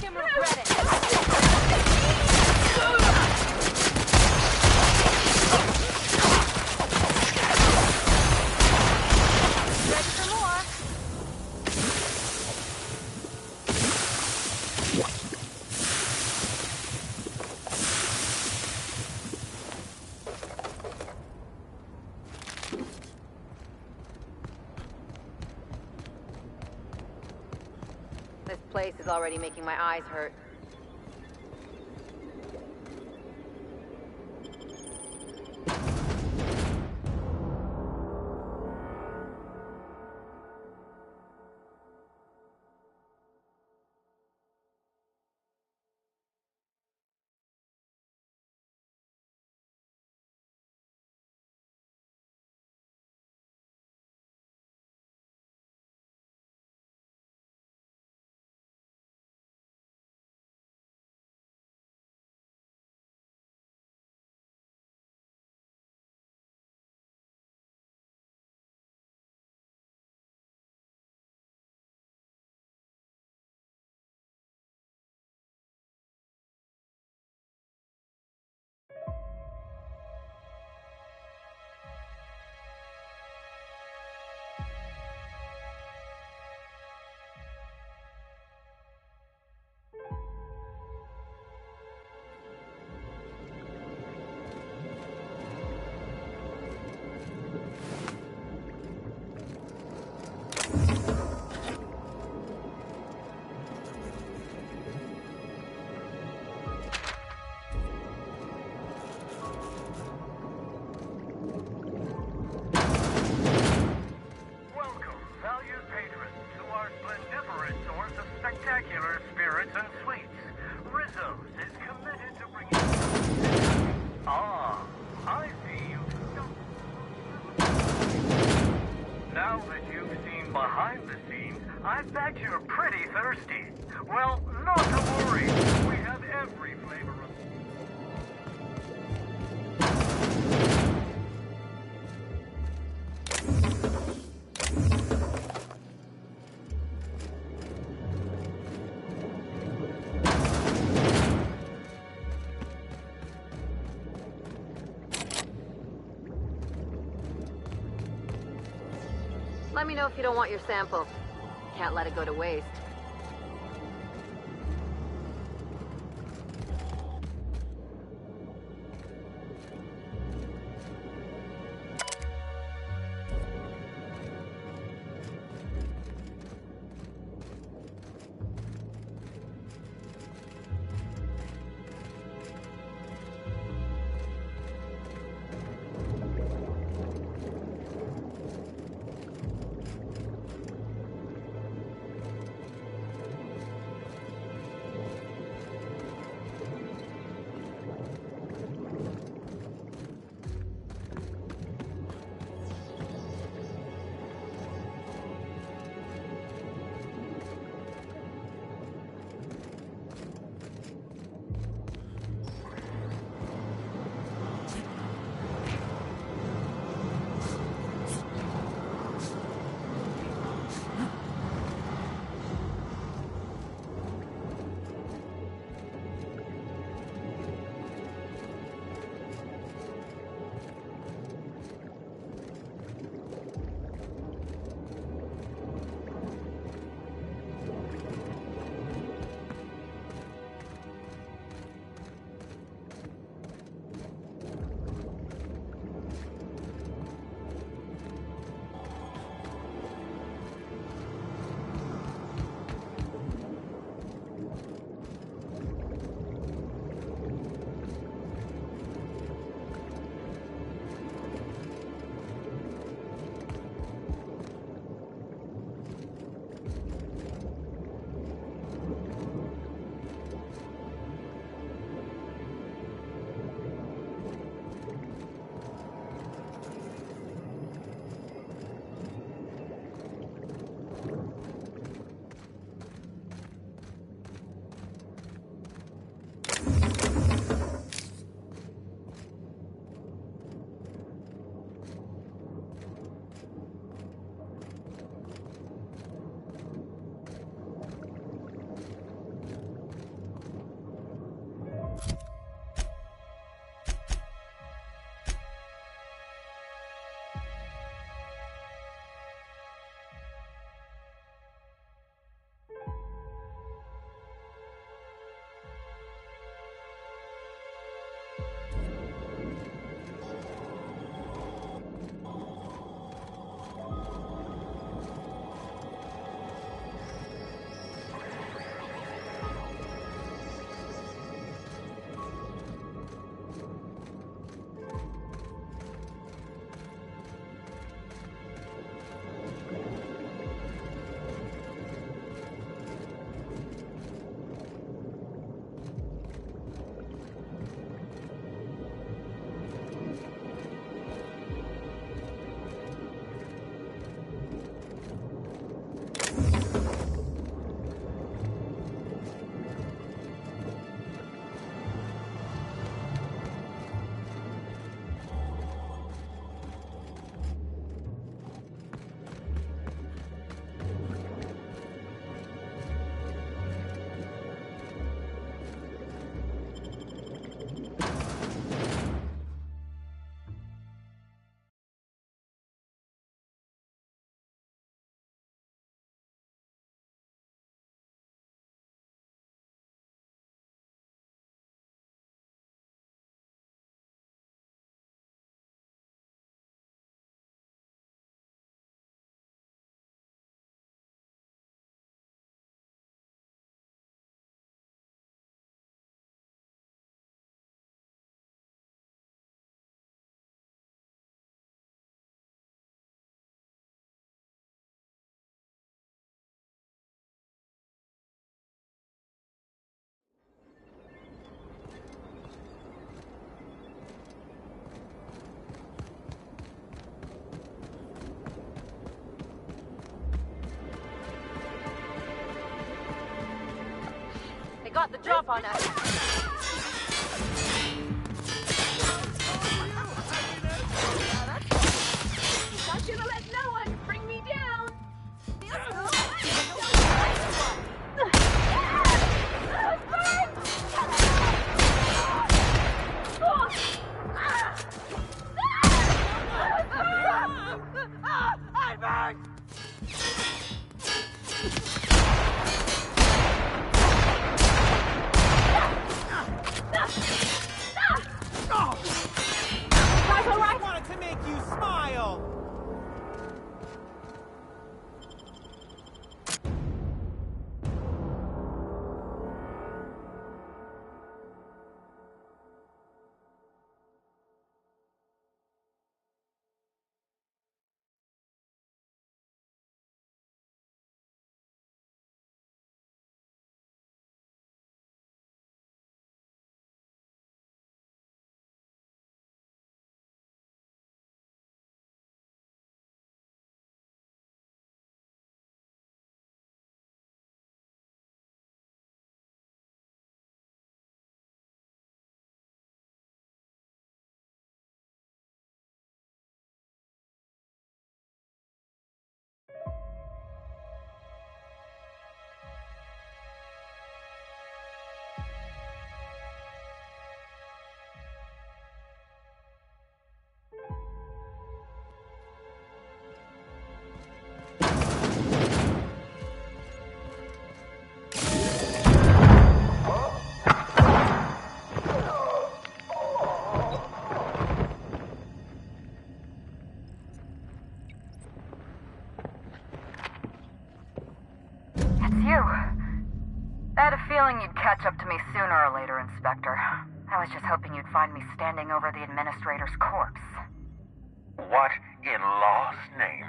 him regret it. Ready for more? This place is already making my eyes hurt. Welcome, valued patrons, to our splendiferous source of spectacular spirits and sweets. Rizzo's is committed to bringing... Ah, I see you. Now that you've seen behind the scenes, I bet you're pretty thirsty. Well, not to worry. We have every flavor of... Let me know if you don't want your sample. Can't let it go to waste. got the drop on us. Not gonna let no one bring me down. I'm back! I wanted to make you smile! You. I had a feeling you'd catch up to me sooner or later, Inspector. I was just hoping you'd find me standing over the administrator's corpse. What in law's name?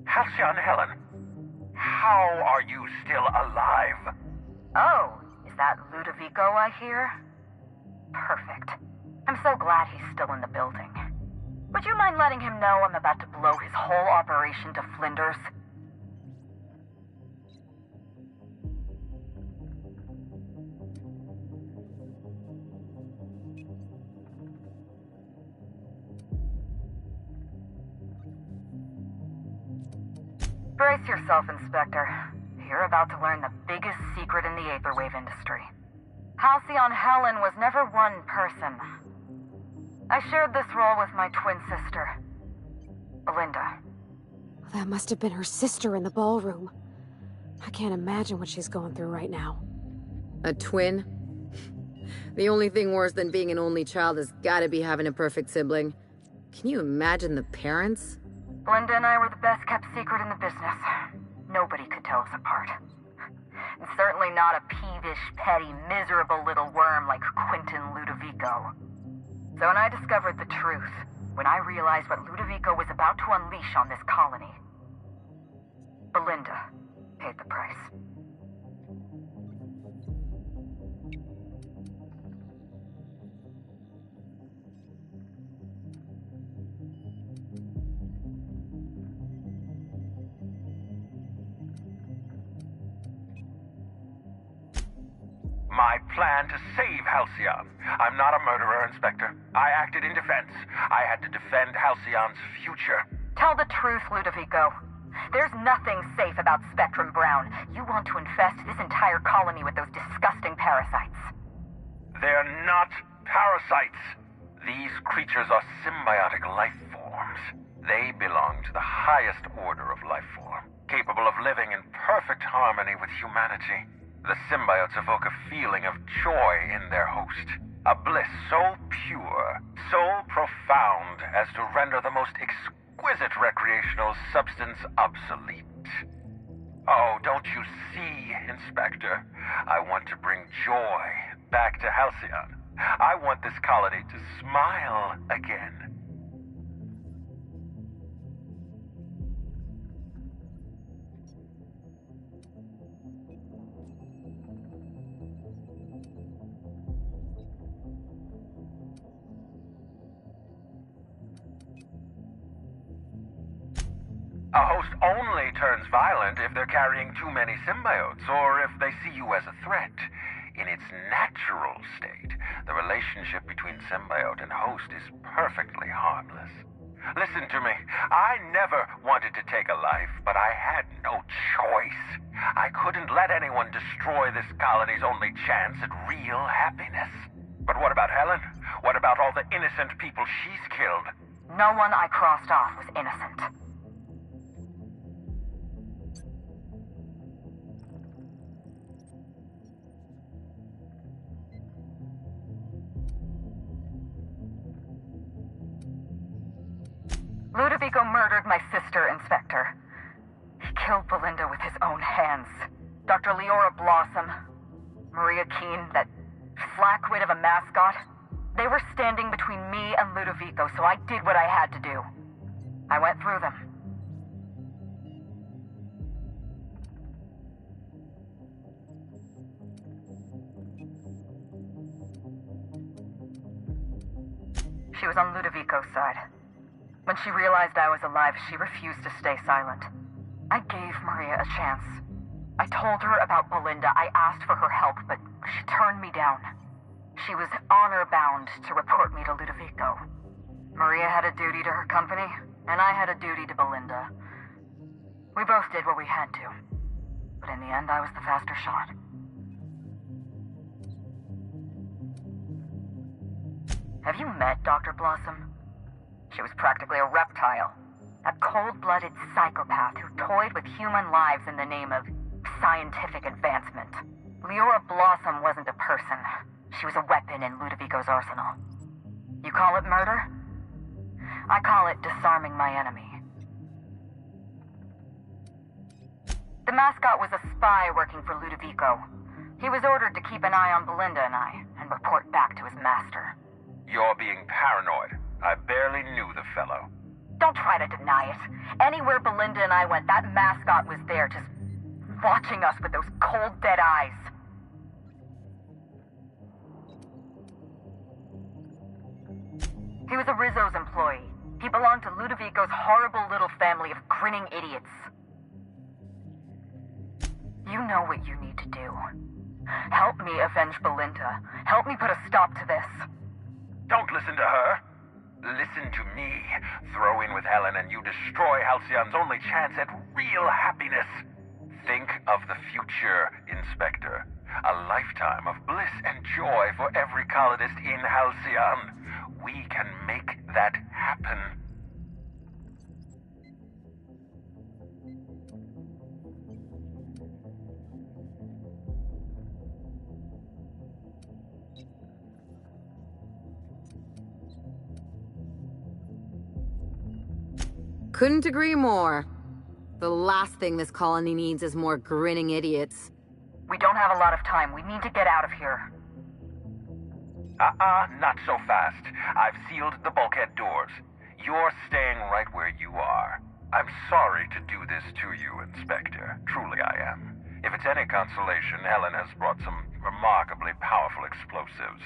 Halcyon Helen, how are you still alive? Oh, is that Ludovico I hear? Perfect. I'm so glad he's still in the building. Would you mind letting him know I'm about to blow his whole operation to flinders? Brace yourself, Inspector. You're about to learn the biggest secret in the Vaporwave industry. Halcyon Helen was never one person. I shared this role with my twin sister, Belinda. That must have been her sister in the ballroom. I can't imagine what she's going through right now. A twin? The only thing worse than being an only child has gotta be having a perfect sibling. Can you imagine the parents? Belinda and I were the best kept secret in the business. Nobody could tell us apart. And certainly not a peevish, petty, miserable little worm like Quentin Ludovico. So when I discovered the truth, when I realized what Ludovico was about to unleash on this colony, Belinda paid the price. My plan to save Halcyon. I'm not a murderer, Inspector. I acted in defense. I had to defend Halcyon's future. Tell the truth, Ludovico. There's nothing safe about Spectrum Brown. You want to infest this entire colony with those disgusting parasites. They're not parasites. These creatures are symbiotic life forms. They belong to the highest order of life form, capable of living in perfect harmony with humanity. The symbiotes evoke a feeling of joy in their host, a bliss so pure, so profound as to render the most exquisite recreational substance obsolete. Oh, don't you see, Inspector? I want to bring joy back to Halcyon. I want this colony to smile again. A host only turns violent if they're carrying too many symbiotes, or if they see you as a threat. In its natural state, the relationship between symbiote and host is perfectly harmless. Listen to me. I never wanted to take a life, but I had no choice. I couldn't let anyone destroy this colony's only chance at real happiness. But what about Helen? What about all the innocent people she's killed? No one I crossed off was innocent. Ludovico murdered my sister, Inspector. He killed Belinda with his own hands. Dr. Leora Blossom, Maria Keene, that flackwit of a mascot, they were standing between me and Ludovico, so I did what I had to do. I went through them. She was on Ludovico's side. When she realized I was alive, she refused to stay silent. I gave Maria a chance. I told her about Belinda. I asked for her help, but she turned me down. She was honor-bound to report me to Ludovico. Maria had a duty to her company, and I had a duty to Belinda. We both did what we had to. But in the end, I was the faster shot. Have you met Dr. Blossom? She was practically a reptile. A cold-blooded psychopath who toyed with human lives in the name of scientific advancement. Leora Blossom wasn't a person. She was a weapon in Ludovico's arsenal. You call it murder? I call it disarming my enemy. The mascot was a spy working for Ludovico. He was ordered to keep an eye on Belinda and I, and report back to his master. You're being paranoid. I barely knew the fellow. Don't try to deny it. Anywhere Belinda and I went, that mascot was there, just watching us with those cold, dead eyes. He was a Rizzo's employee. He belonged to Ludovico's horrible little family of grinning idiots. You know what you need to do. Help me avenge Belinda. Help me put a stop to this. Don't listen to her. Listen to me. Throw in with Helen and you destroy Halcyon's only chance at real happiness. Think of the future, Inspector. A lifetime of bliss and joy for every colonist in Halcyon. We can make that happen. Couldn't agree more. The last thing this colony needs is more grinning idiots. We don't have a lot of time. We need to get out of here. Not so fast. I've sealed the bulkhead doors. You're staying right where you are. I'm sorry to do this to you, Inspector. Truly I am. If it's any consolation, Helen has brought some remarkably powerful explosives.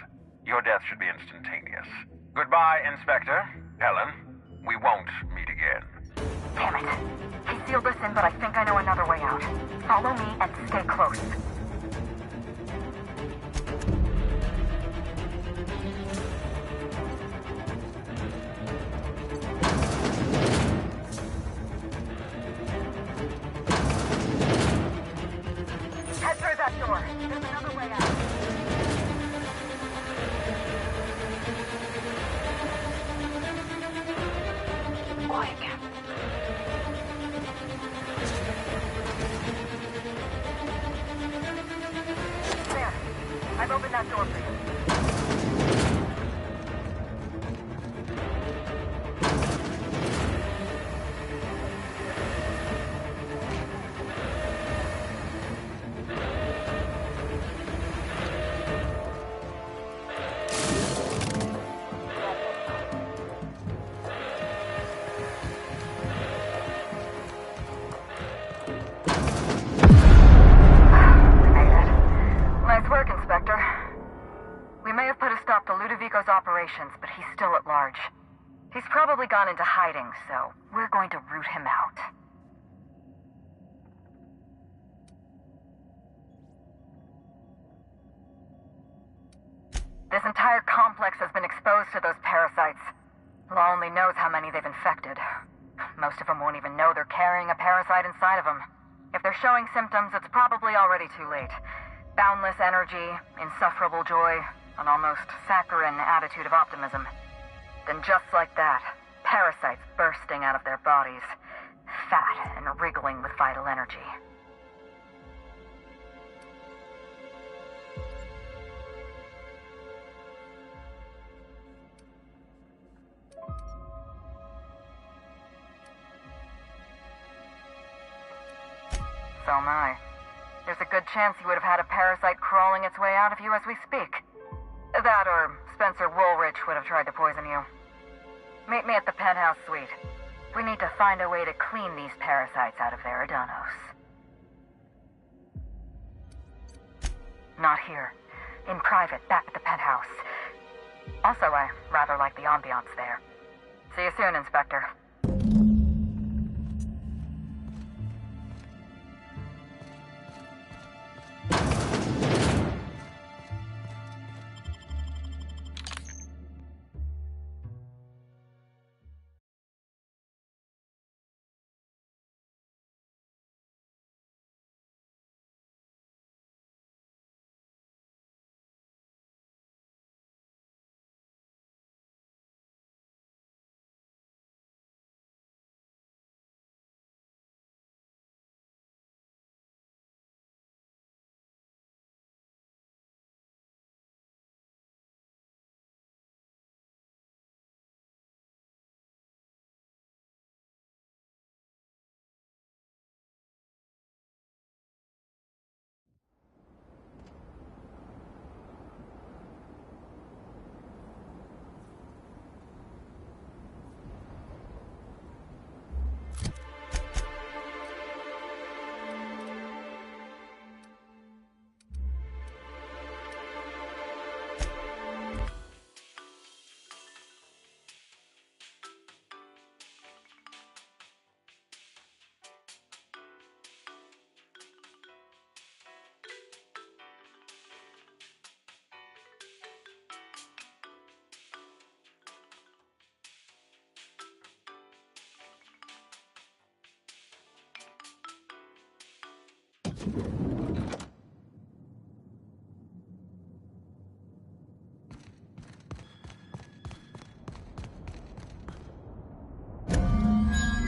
Your death should be instantaneous. Goodbye, Inspector. Helen, we won't meet again. Damn it. He sealed us in, but I think I know another way out. Follow me and stay close. Head through that door. There's another way out. Quiet, Cap. There. I've opened that door for you. Nice work, Inspector. We may have put a stop to Ludovico's operations, but he's still at large. He's probably gone into hiding, so we're going to root him out. This entire complex has been exposed to those parasites. Law only knows how many they've infected. Most of them won't even know they're carrying a parasite inside of them. If they're showing symptoms, it's probably already too late. Boundless energy, insufferable joy, an almost saccharine attitude of optimism. Then just like that, parasites bursting out of their bodies, fat and wriggling with vital energy. So am I. There's a good chance you would have had a parasite crawling its way out of you as we speak. That or Spencer Woolrich would have tried to poison you. Meet me at the penthouse suite. We need to find a way to clean these parasites out of Eridanos. Not here. In private, back at the penthouse. Also, I rather like the ambiance there. See you soon, Inspector.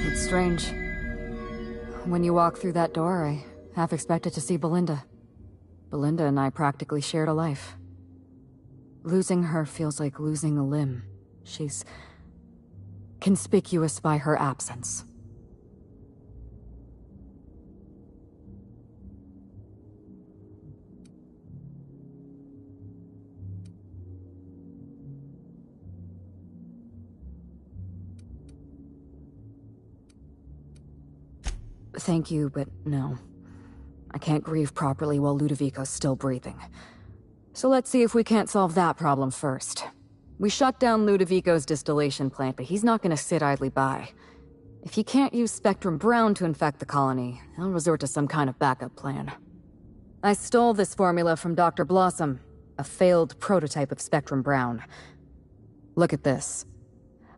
It's strange. When you walk through that door, I half expected to see Belinda. Belinda and I practically shared a life. Losing her feels like losing a limb. She's conspicuous by her absence. Thank you, but no. I can't grieve properly while Ludovico's still breathing. So let's see if we can't solve that problem first. We shut down Ludovico's distillation plant, but he's not gonna sit idly by. If he can't use Spectrum Brown to infect the colony, he'll resort to some kind of backup plan. I stole this formula from Dr. Blossom, a failed prototype of Spectrum Brown. Look at this.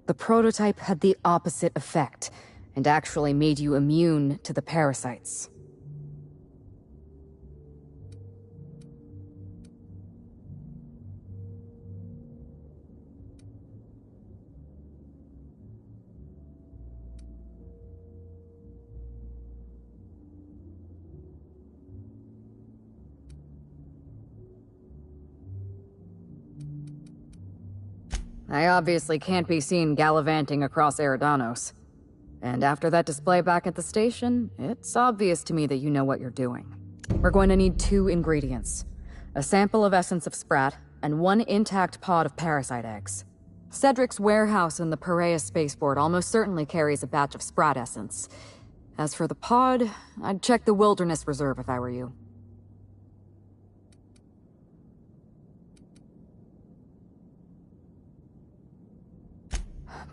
The prototype had the opposite effect, and actually made you immune to the parasites. I obviously can't be seen gallivanting across Eridanos. And after that display back at the station, it's obvious to me that you know what you're doing. We're going to need 2 ingredients. A sample of essence of sprat, and 1 intact pod of parasite eggs. Cedric's warehouse in the Perea spaceport almost certainly carries a batch of sprat essence. As for the pod, I'd check the Wilderness Reserve if I were you.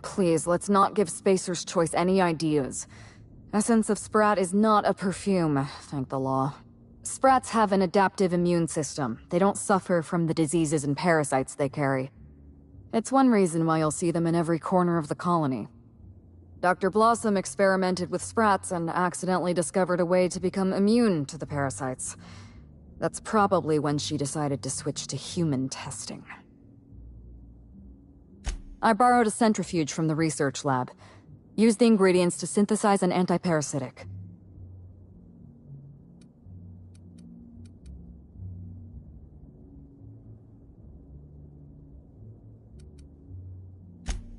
Please, let's not give Spacer's Choice any ideas. Essence of Sprat is not a perfume, thank the law. Sprats have an adaptive immune system. They don't suffer from the diseases and parasites they carry. It's one reason why you'll see them in every corner of the colony. Dr. Blossom experimented with Sprats and accidentally discovered a way to become immune to the parasites. That's probably when she decided to switch to human testing. I borrowed a centrifuge from the research lab. Used the ingredients to synthesize an antiparasitic.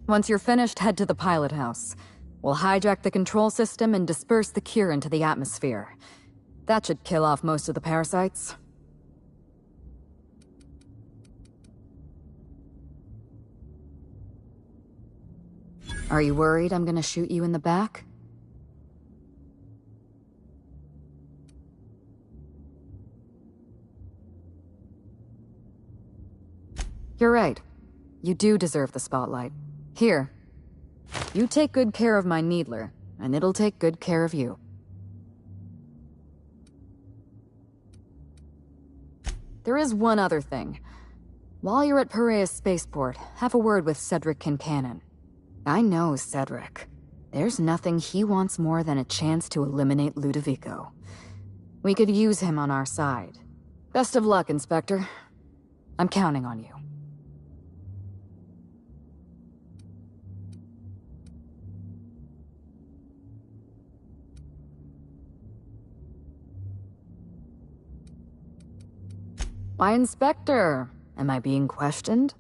Once you're finished, head to the pilot house. We'll hijack the control system and disperse the cure into the atmosphere. That should kill off most of the parasites. Are you worried I'm gonna shoot you in the back? You're right. You do deserve the spotlight. Here. You take good care of my Needler, and it'll take good care of you. There is one other thing. While you're at Piraeus Spaceport, have a word with Cedric Kincannon. I know Cedric. There's nothing he wants more than a chance to eliminate Ludovico. We could use him on our side. Best of luck, Inspector. I'm counting on you. Why, Inspector? Am I being questioned?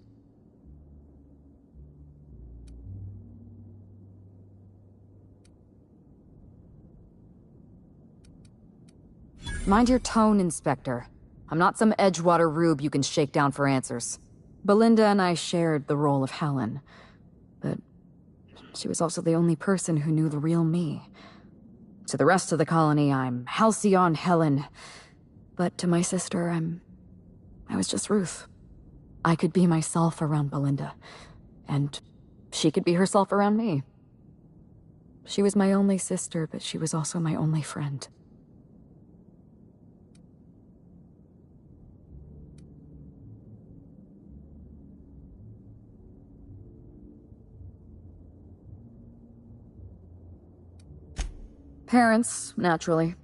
Mind your tone, Inspector. I'm not some Edgewater rube you can shake down for answers. Belinda and I shared the role of Helen, but she was also the only person who knew the real me. To the rest of the colony, I'm Halcyon Helen, but to my sister, I was just Ruth. I could be myself around Belinda, and she could be herself around me. She was my only sister, but she was also my only friend. Parents, naturally.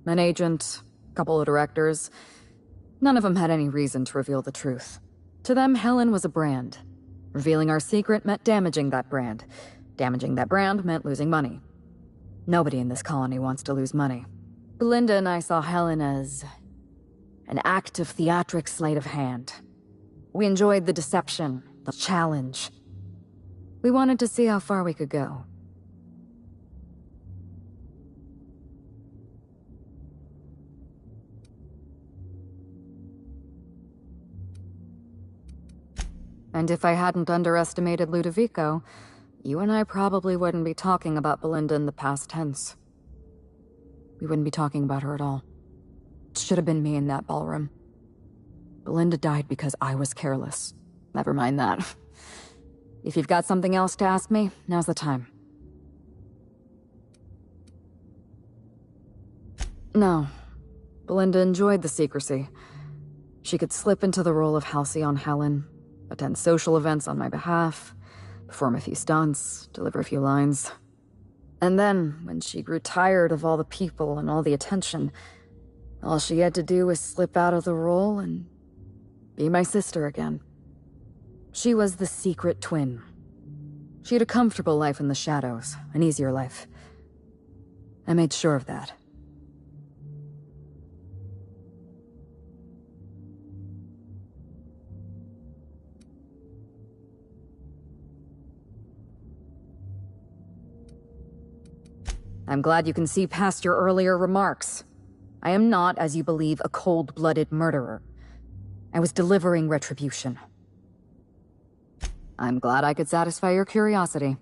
An agent, a couple of directors. None of them had any reason to reveal the truth. To them, Helen was a brand. Revealing our secret meant damaging that brand. Damaging that brand meant losing money. Nobody in this colony wants to lose money. Belinda and I saw Helen as an act of theatric sleight of hand. We enjoyed the deception, the challenge. We wanted to see how far we could go. And if I hadn't underestimated Ludovico, you and I probably wouldn't be talking about Belinda in the past tense. We wouldn't be talking about her at all. It should have been me in that ballroom. Belinda died because I was careless. Never mind that. If you've got something else to ask me, now's the time. No. Belinda enjoyed the secrecy. She could slip into the role of Halcyon Helen, attend social events on my behalf, perform a few stunts, deliver a few lines. And then, when she grew tired of all the people and all the attention, all she had to do was slip out of the role and be my sister again. She was the secret twin. She had a comfortable life in the shadows, an easier life. I made sure of that. I'm glad you can see past your earlier remarks. I am not, as you believe, a cold-blooded murderer. I was delivering retribution. I'm glad I could satisfy your curiosity.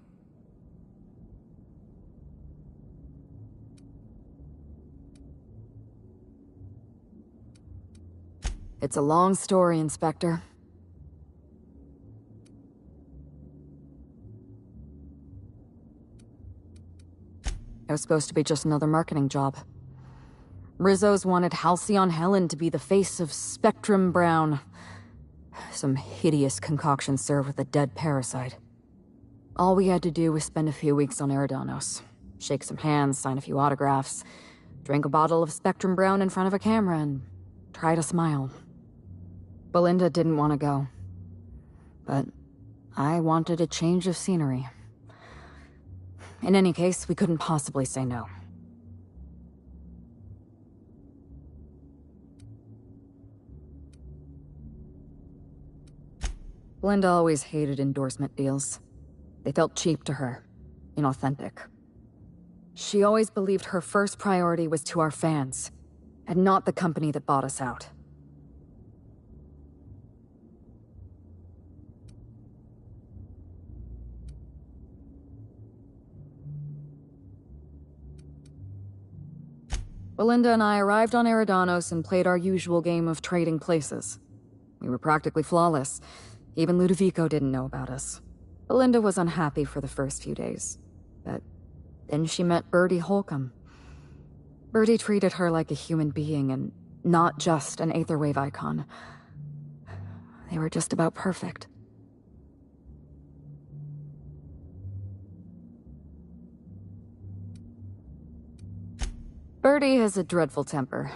It's a long story, Inspector. It was supposed to be just another marketing job. Rizzo's wanted Halcyon Helen to be the face of Spectrum Brown. Some hideous concoction served with a dead parasite. All we had to do was spend a few weeks on Eridanos, shake some hands, sign a few autographs, drink a bottle of Spectrum Brown in front of a camera, and try to smile. Belinda didn't want to go, but I wanted a change of scenery. In any case, we couldn't possibly say no. Belinda always hated endorsement deals. They felt cheap to her, inauthentic. She always believed her first priority was to our fans, and not the company that bought us out. Belinda and I arrived on Eridanos and played our usual game of trading places. We were practically flawless. Even Ludovico didn't know about us. Belinda was unhappy for the first few days, but then she met Bertie Holcomb. Bertie treated her like a human being and not just an Aetherwave icon. They were just about perfect. Bertie has a dreadful temper.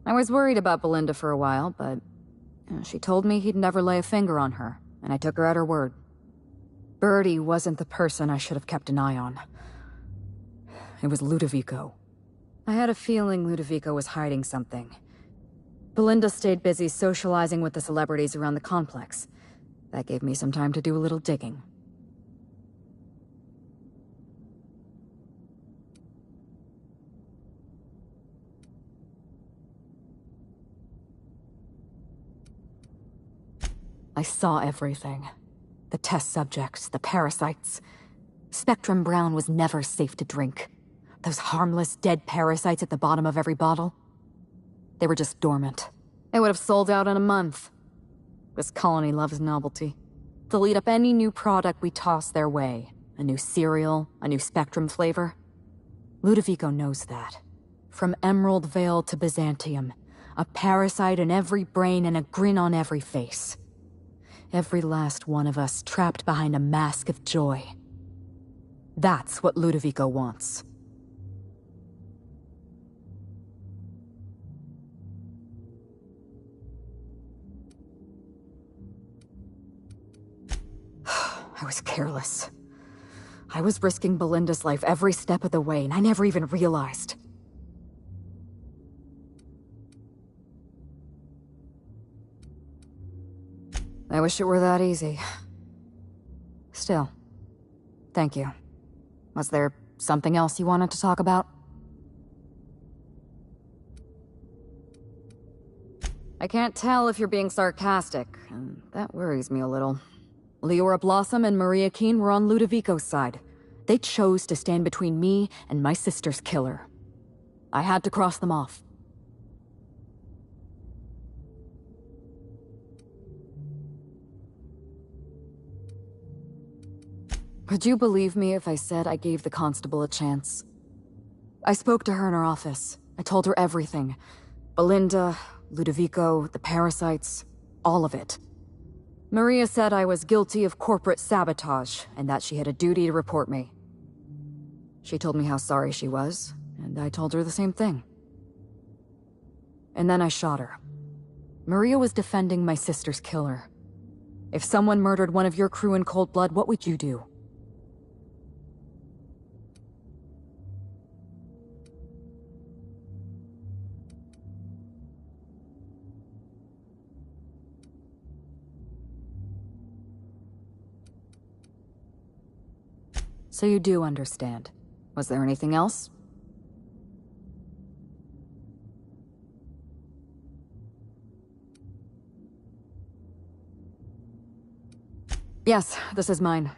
I was worried about Belinda for a while, but she told me he'd never lay a finger on her, and I took her at her word. Bertie wasn't the person I should have kept an eye on. It was Ludovico. I had a feeling Ludovico was hiding something. Belinda stayed busy socializing with the celebrities around the complex. That gave me some time to do a little digging. I saw everything. The test subjects, the parasites. Spectrum Brown was never safe to drink. Those harmless, dead parasites at the bottom of every bottle. They were just dormant. They would have sold out in a month. This colony loves novelty. They'll eat up any new product we toss their way. A new cereal, a new Spectrum flavor. Ludovico knows that. From Emerald Vale to Byzantium. A parasite in every brain and a grin on every face. Every last one of us trapped behind a mask of joy. That's what Ludovico wants. I was careless. I was risking Belinda's life every step of the way, and I never even realized. I wish it were that easy. Still, thank you. Was there something else you wanted to talk about? I can't tell if you're being sarcastic, and that worries me a little. Leora Blossom and Maria Keene were on Ludovico's side. They chose to stand between me and my sister's killer. I had to cross them off. Would you believe me if I said I gave the constable a chance? I spoke to her in her office. I told her everything. Belinda, Ludovico, the parasites, all of it. Maria said I was guilty of corporate sabotage, and that she had a duty to report me. She told me how sorry she was, and I told her the same thing. And then I shot her. Maria was defending my sister's killer. If someone murdered one of your crew in cold blood, what would you do? So you do understand. Was there anything else? Yes, this is mine.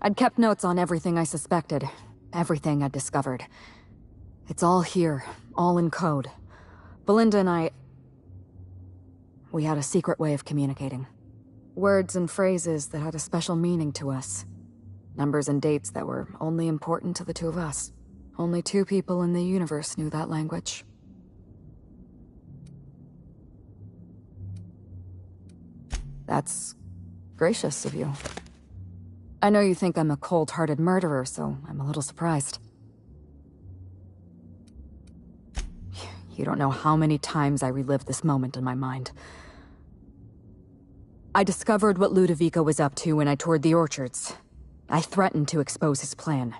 I'd kept notes on everything I suspected, everything I'd discovered. It's all here, all in code. Belinda and we had a secret way of communicating. Words and phrases that had a special meaning to us. Numbers and dates that were only important to the two of us. Only two people in the universe knew that language. That's gracious of you. I know you think I'm a cold-hearted murderer, so I'm a little surprised. You don't know how many times I relived this moment in my mind. I discovered what Ludovico was up to when I toured the orchards. I threatened to expose his plan.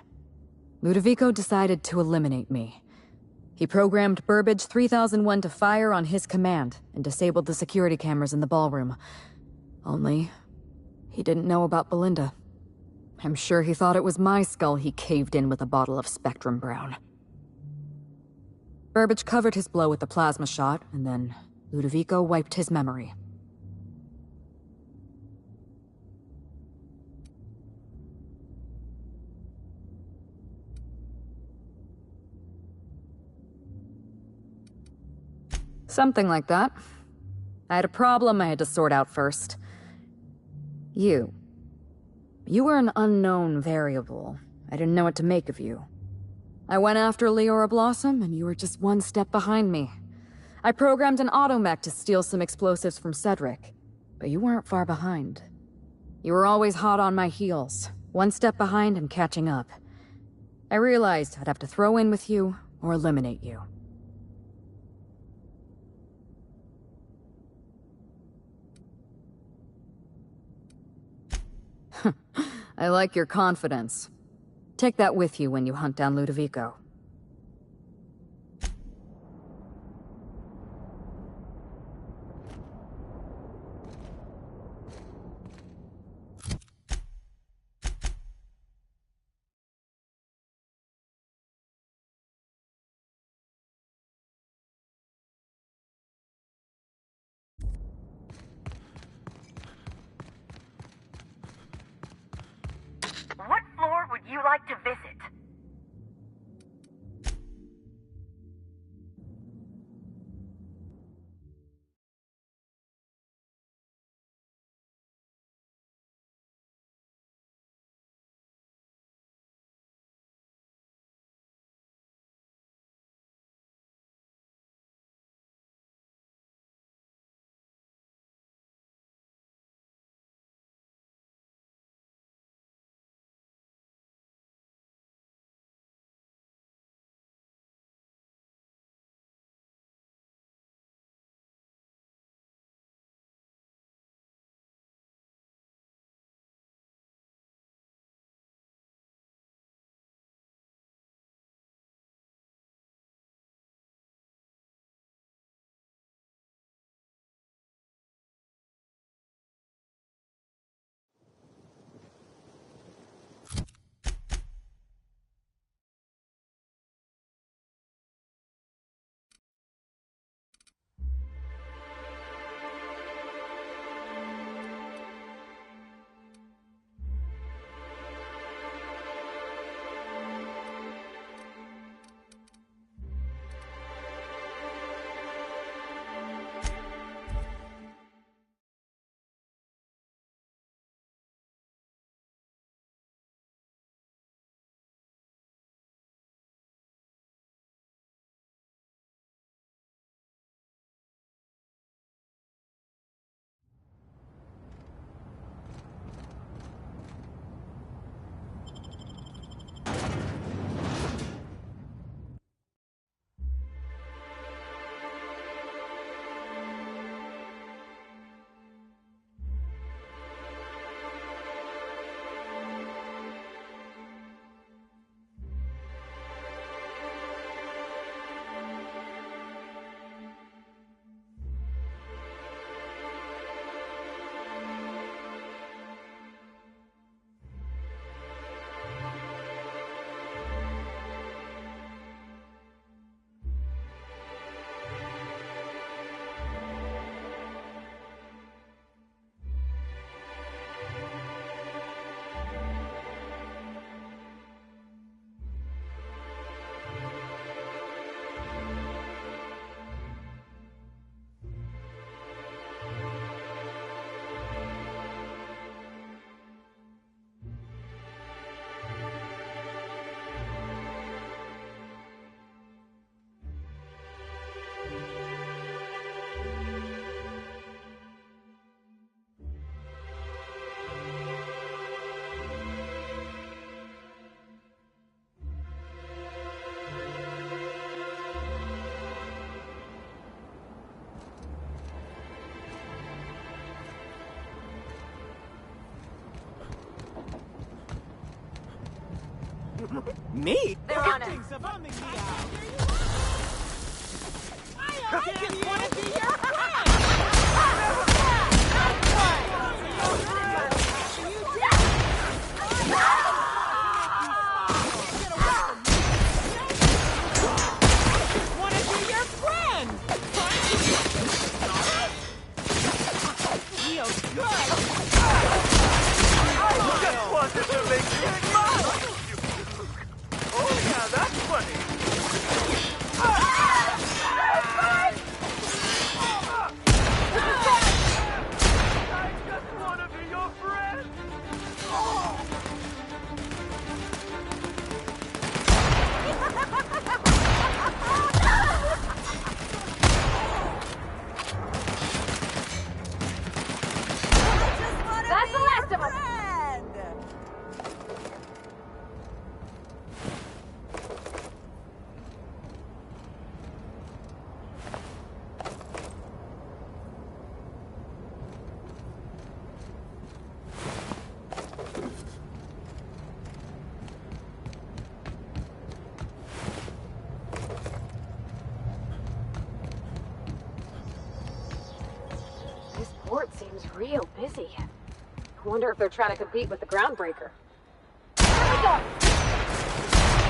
Ludovico decided to eliminate me. He programmed Burbage 3001 to fire on his command and disabled the security cameras in the ballroom. Only, he didn't know about Belinda. I'm sure he thought it was my skull he caved in with a bottle of Spectrum Brown. Burbage covered his blow with the plasma shot, and then Ludovico wiped his memory. Something like that. I had a problem I had to sort out first. You. You were an unknown variable. I didn't know what to make of you. I went after Leora Blossom, and you were just one step behind me. I programmed an automech to steal some explosives from Cedric, but you weren't far behind. You were always hot on my heels, one step behind and catching up. I realized I'd have to throw in with you or eliminate you. I like your confidence. Take that with you when you hunt down Ludovico. What floor would you like to visit? Me? They're on it. I just want to be your friend! Want to be your friend! Feels good! I just wanted to make you smile! Oh yeah, that's funny! I just want to be your friend! That's the last of us! This port seems real busy. I wonder if they're trying to compete with the Groundbreaker. Here we go!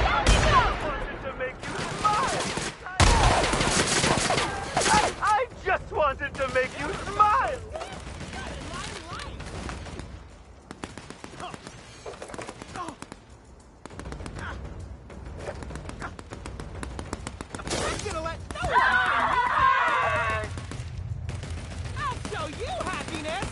Down we go! Wanted to make you smile! I just wanted to make you smile! I'm gonna let no one I'll show you happiness!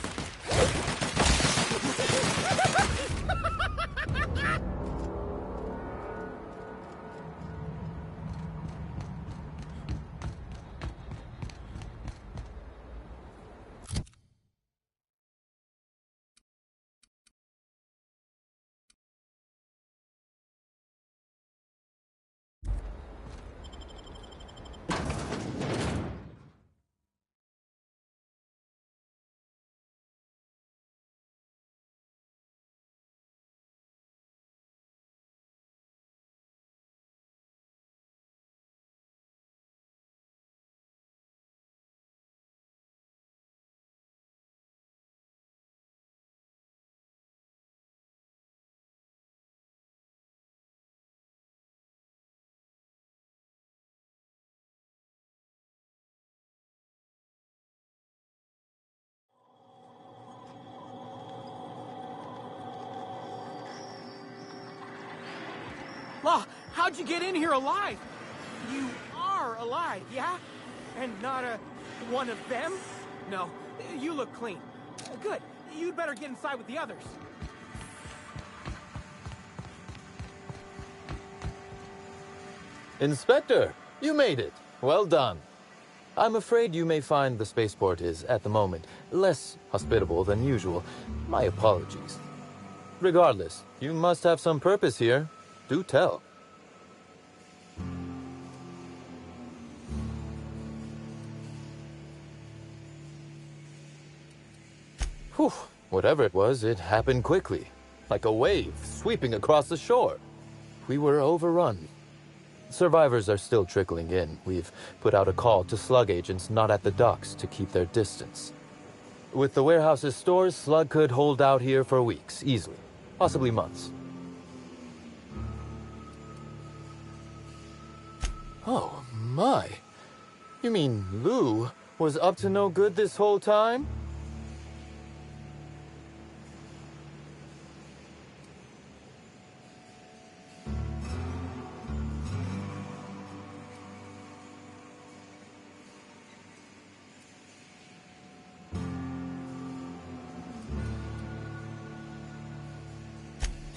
Law, how'd you get in here alive? You are alive, yeah? And not one of them? No, you look clean. Good. You'd better get inside with the others. Inspector, you made it. Well done. I'm afraid you may find the spaceport is, at the moment, less hospitable than usual. My apologies. Regardless, you must have some purpose here. Do tell. Whew. Whatever it was, it happened quickly. Like a wave sweeping across the shore. We were overrun. Survivors are still trickling in. We've put out a call to slug agents not at the docks to keep their distance. With the warehouse's stores, slug could hold out here for weeks, easily. Possibly months. Oh, my. You mean Lou was up to no good this whole time?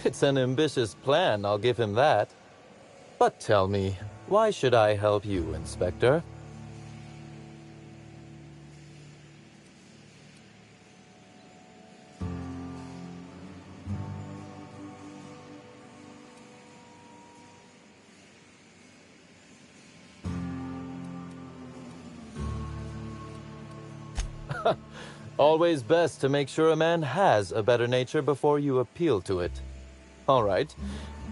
It's an ambitious plan, I'll give him that. But tell me, why should I help you, Inspector? Always best to make sure a man has a better nature before you appeal to it. All right.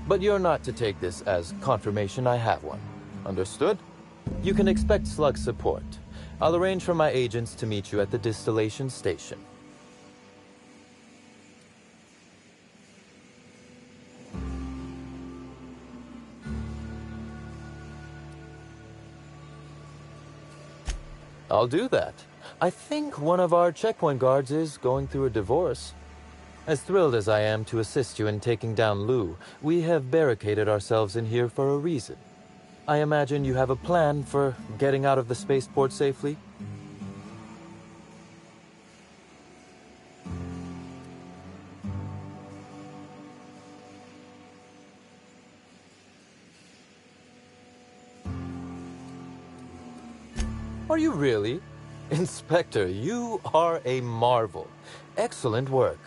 But you're not to take this as confirmation I have one. Understood? You can expect Slug support. I'll arrange for my agents to meet you at the distillation station. I'll do that. I think one of our checkpoint guards is going through a divorce. As thrilled as I am to assist you in taking down Lou, we have barricaded ourselves in here for a reason. I imagine you have a plan for getting out of the spaceport safely? Are you really? Inspector, you are a marvel. Excellent work.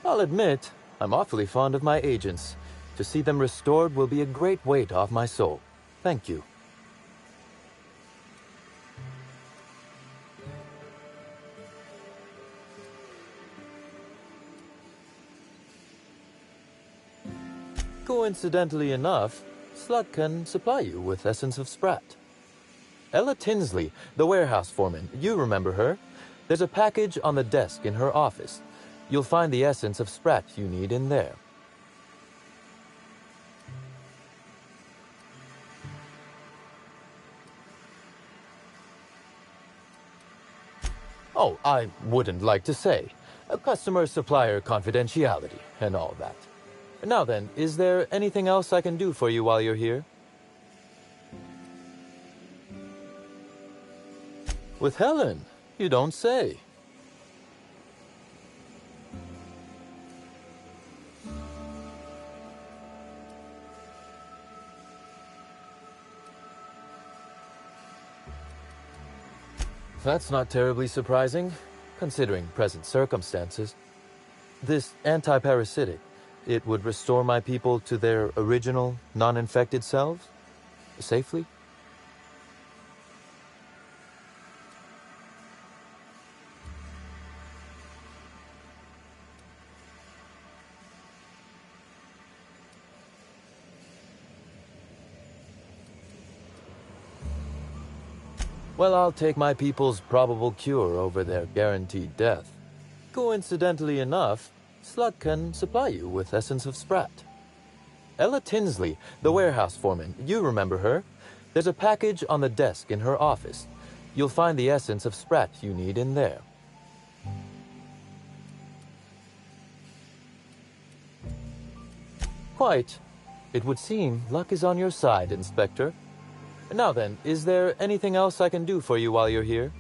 I'll admit, I'm awfully fond of my agents. To see them restored will be a great weight off my soul. Thank you. Coincidentally enough, Slug can supply you with Essence of Sprat. Ella Tinsley, the warehouse foreman, you remember her? There's a package on the desk in her office. You'll find the Essence of Sprat you need in there. Oh, I wouldn't like to say. Customer-supplier confidentiality and all that. Now then, is there anything else I can do for you while you're here? With Helen? You don't say. That's not terribly surprising, considering present circumstances. This anti-parasitic, it would restore my people to their original, non-infected selves? Safely? Well, I'll take my people's probable cure over their guaranteed death. Coincidentally enough, Slug can supply you with Essence of Sprat. Ella Tinsley, the warehouse foreman, you remember her? There's a package on the desk in her office. You'll find the Essence of Sprat you need in there. Quite. It would seem luck is on your side, Inspector. Now then, is there anything else I can do for you while you're here?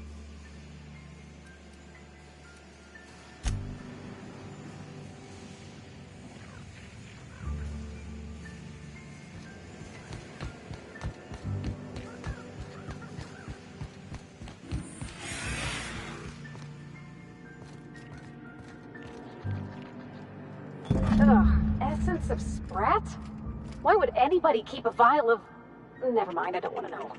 Ugh, Essence of Sprat? Why would anybody keep a vial of... Never mind, I don't want to know.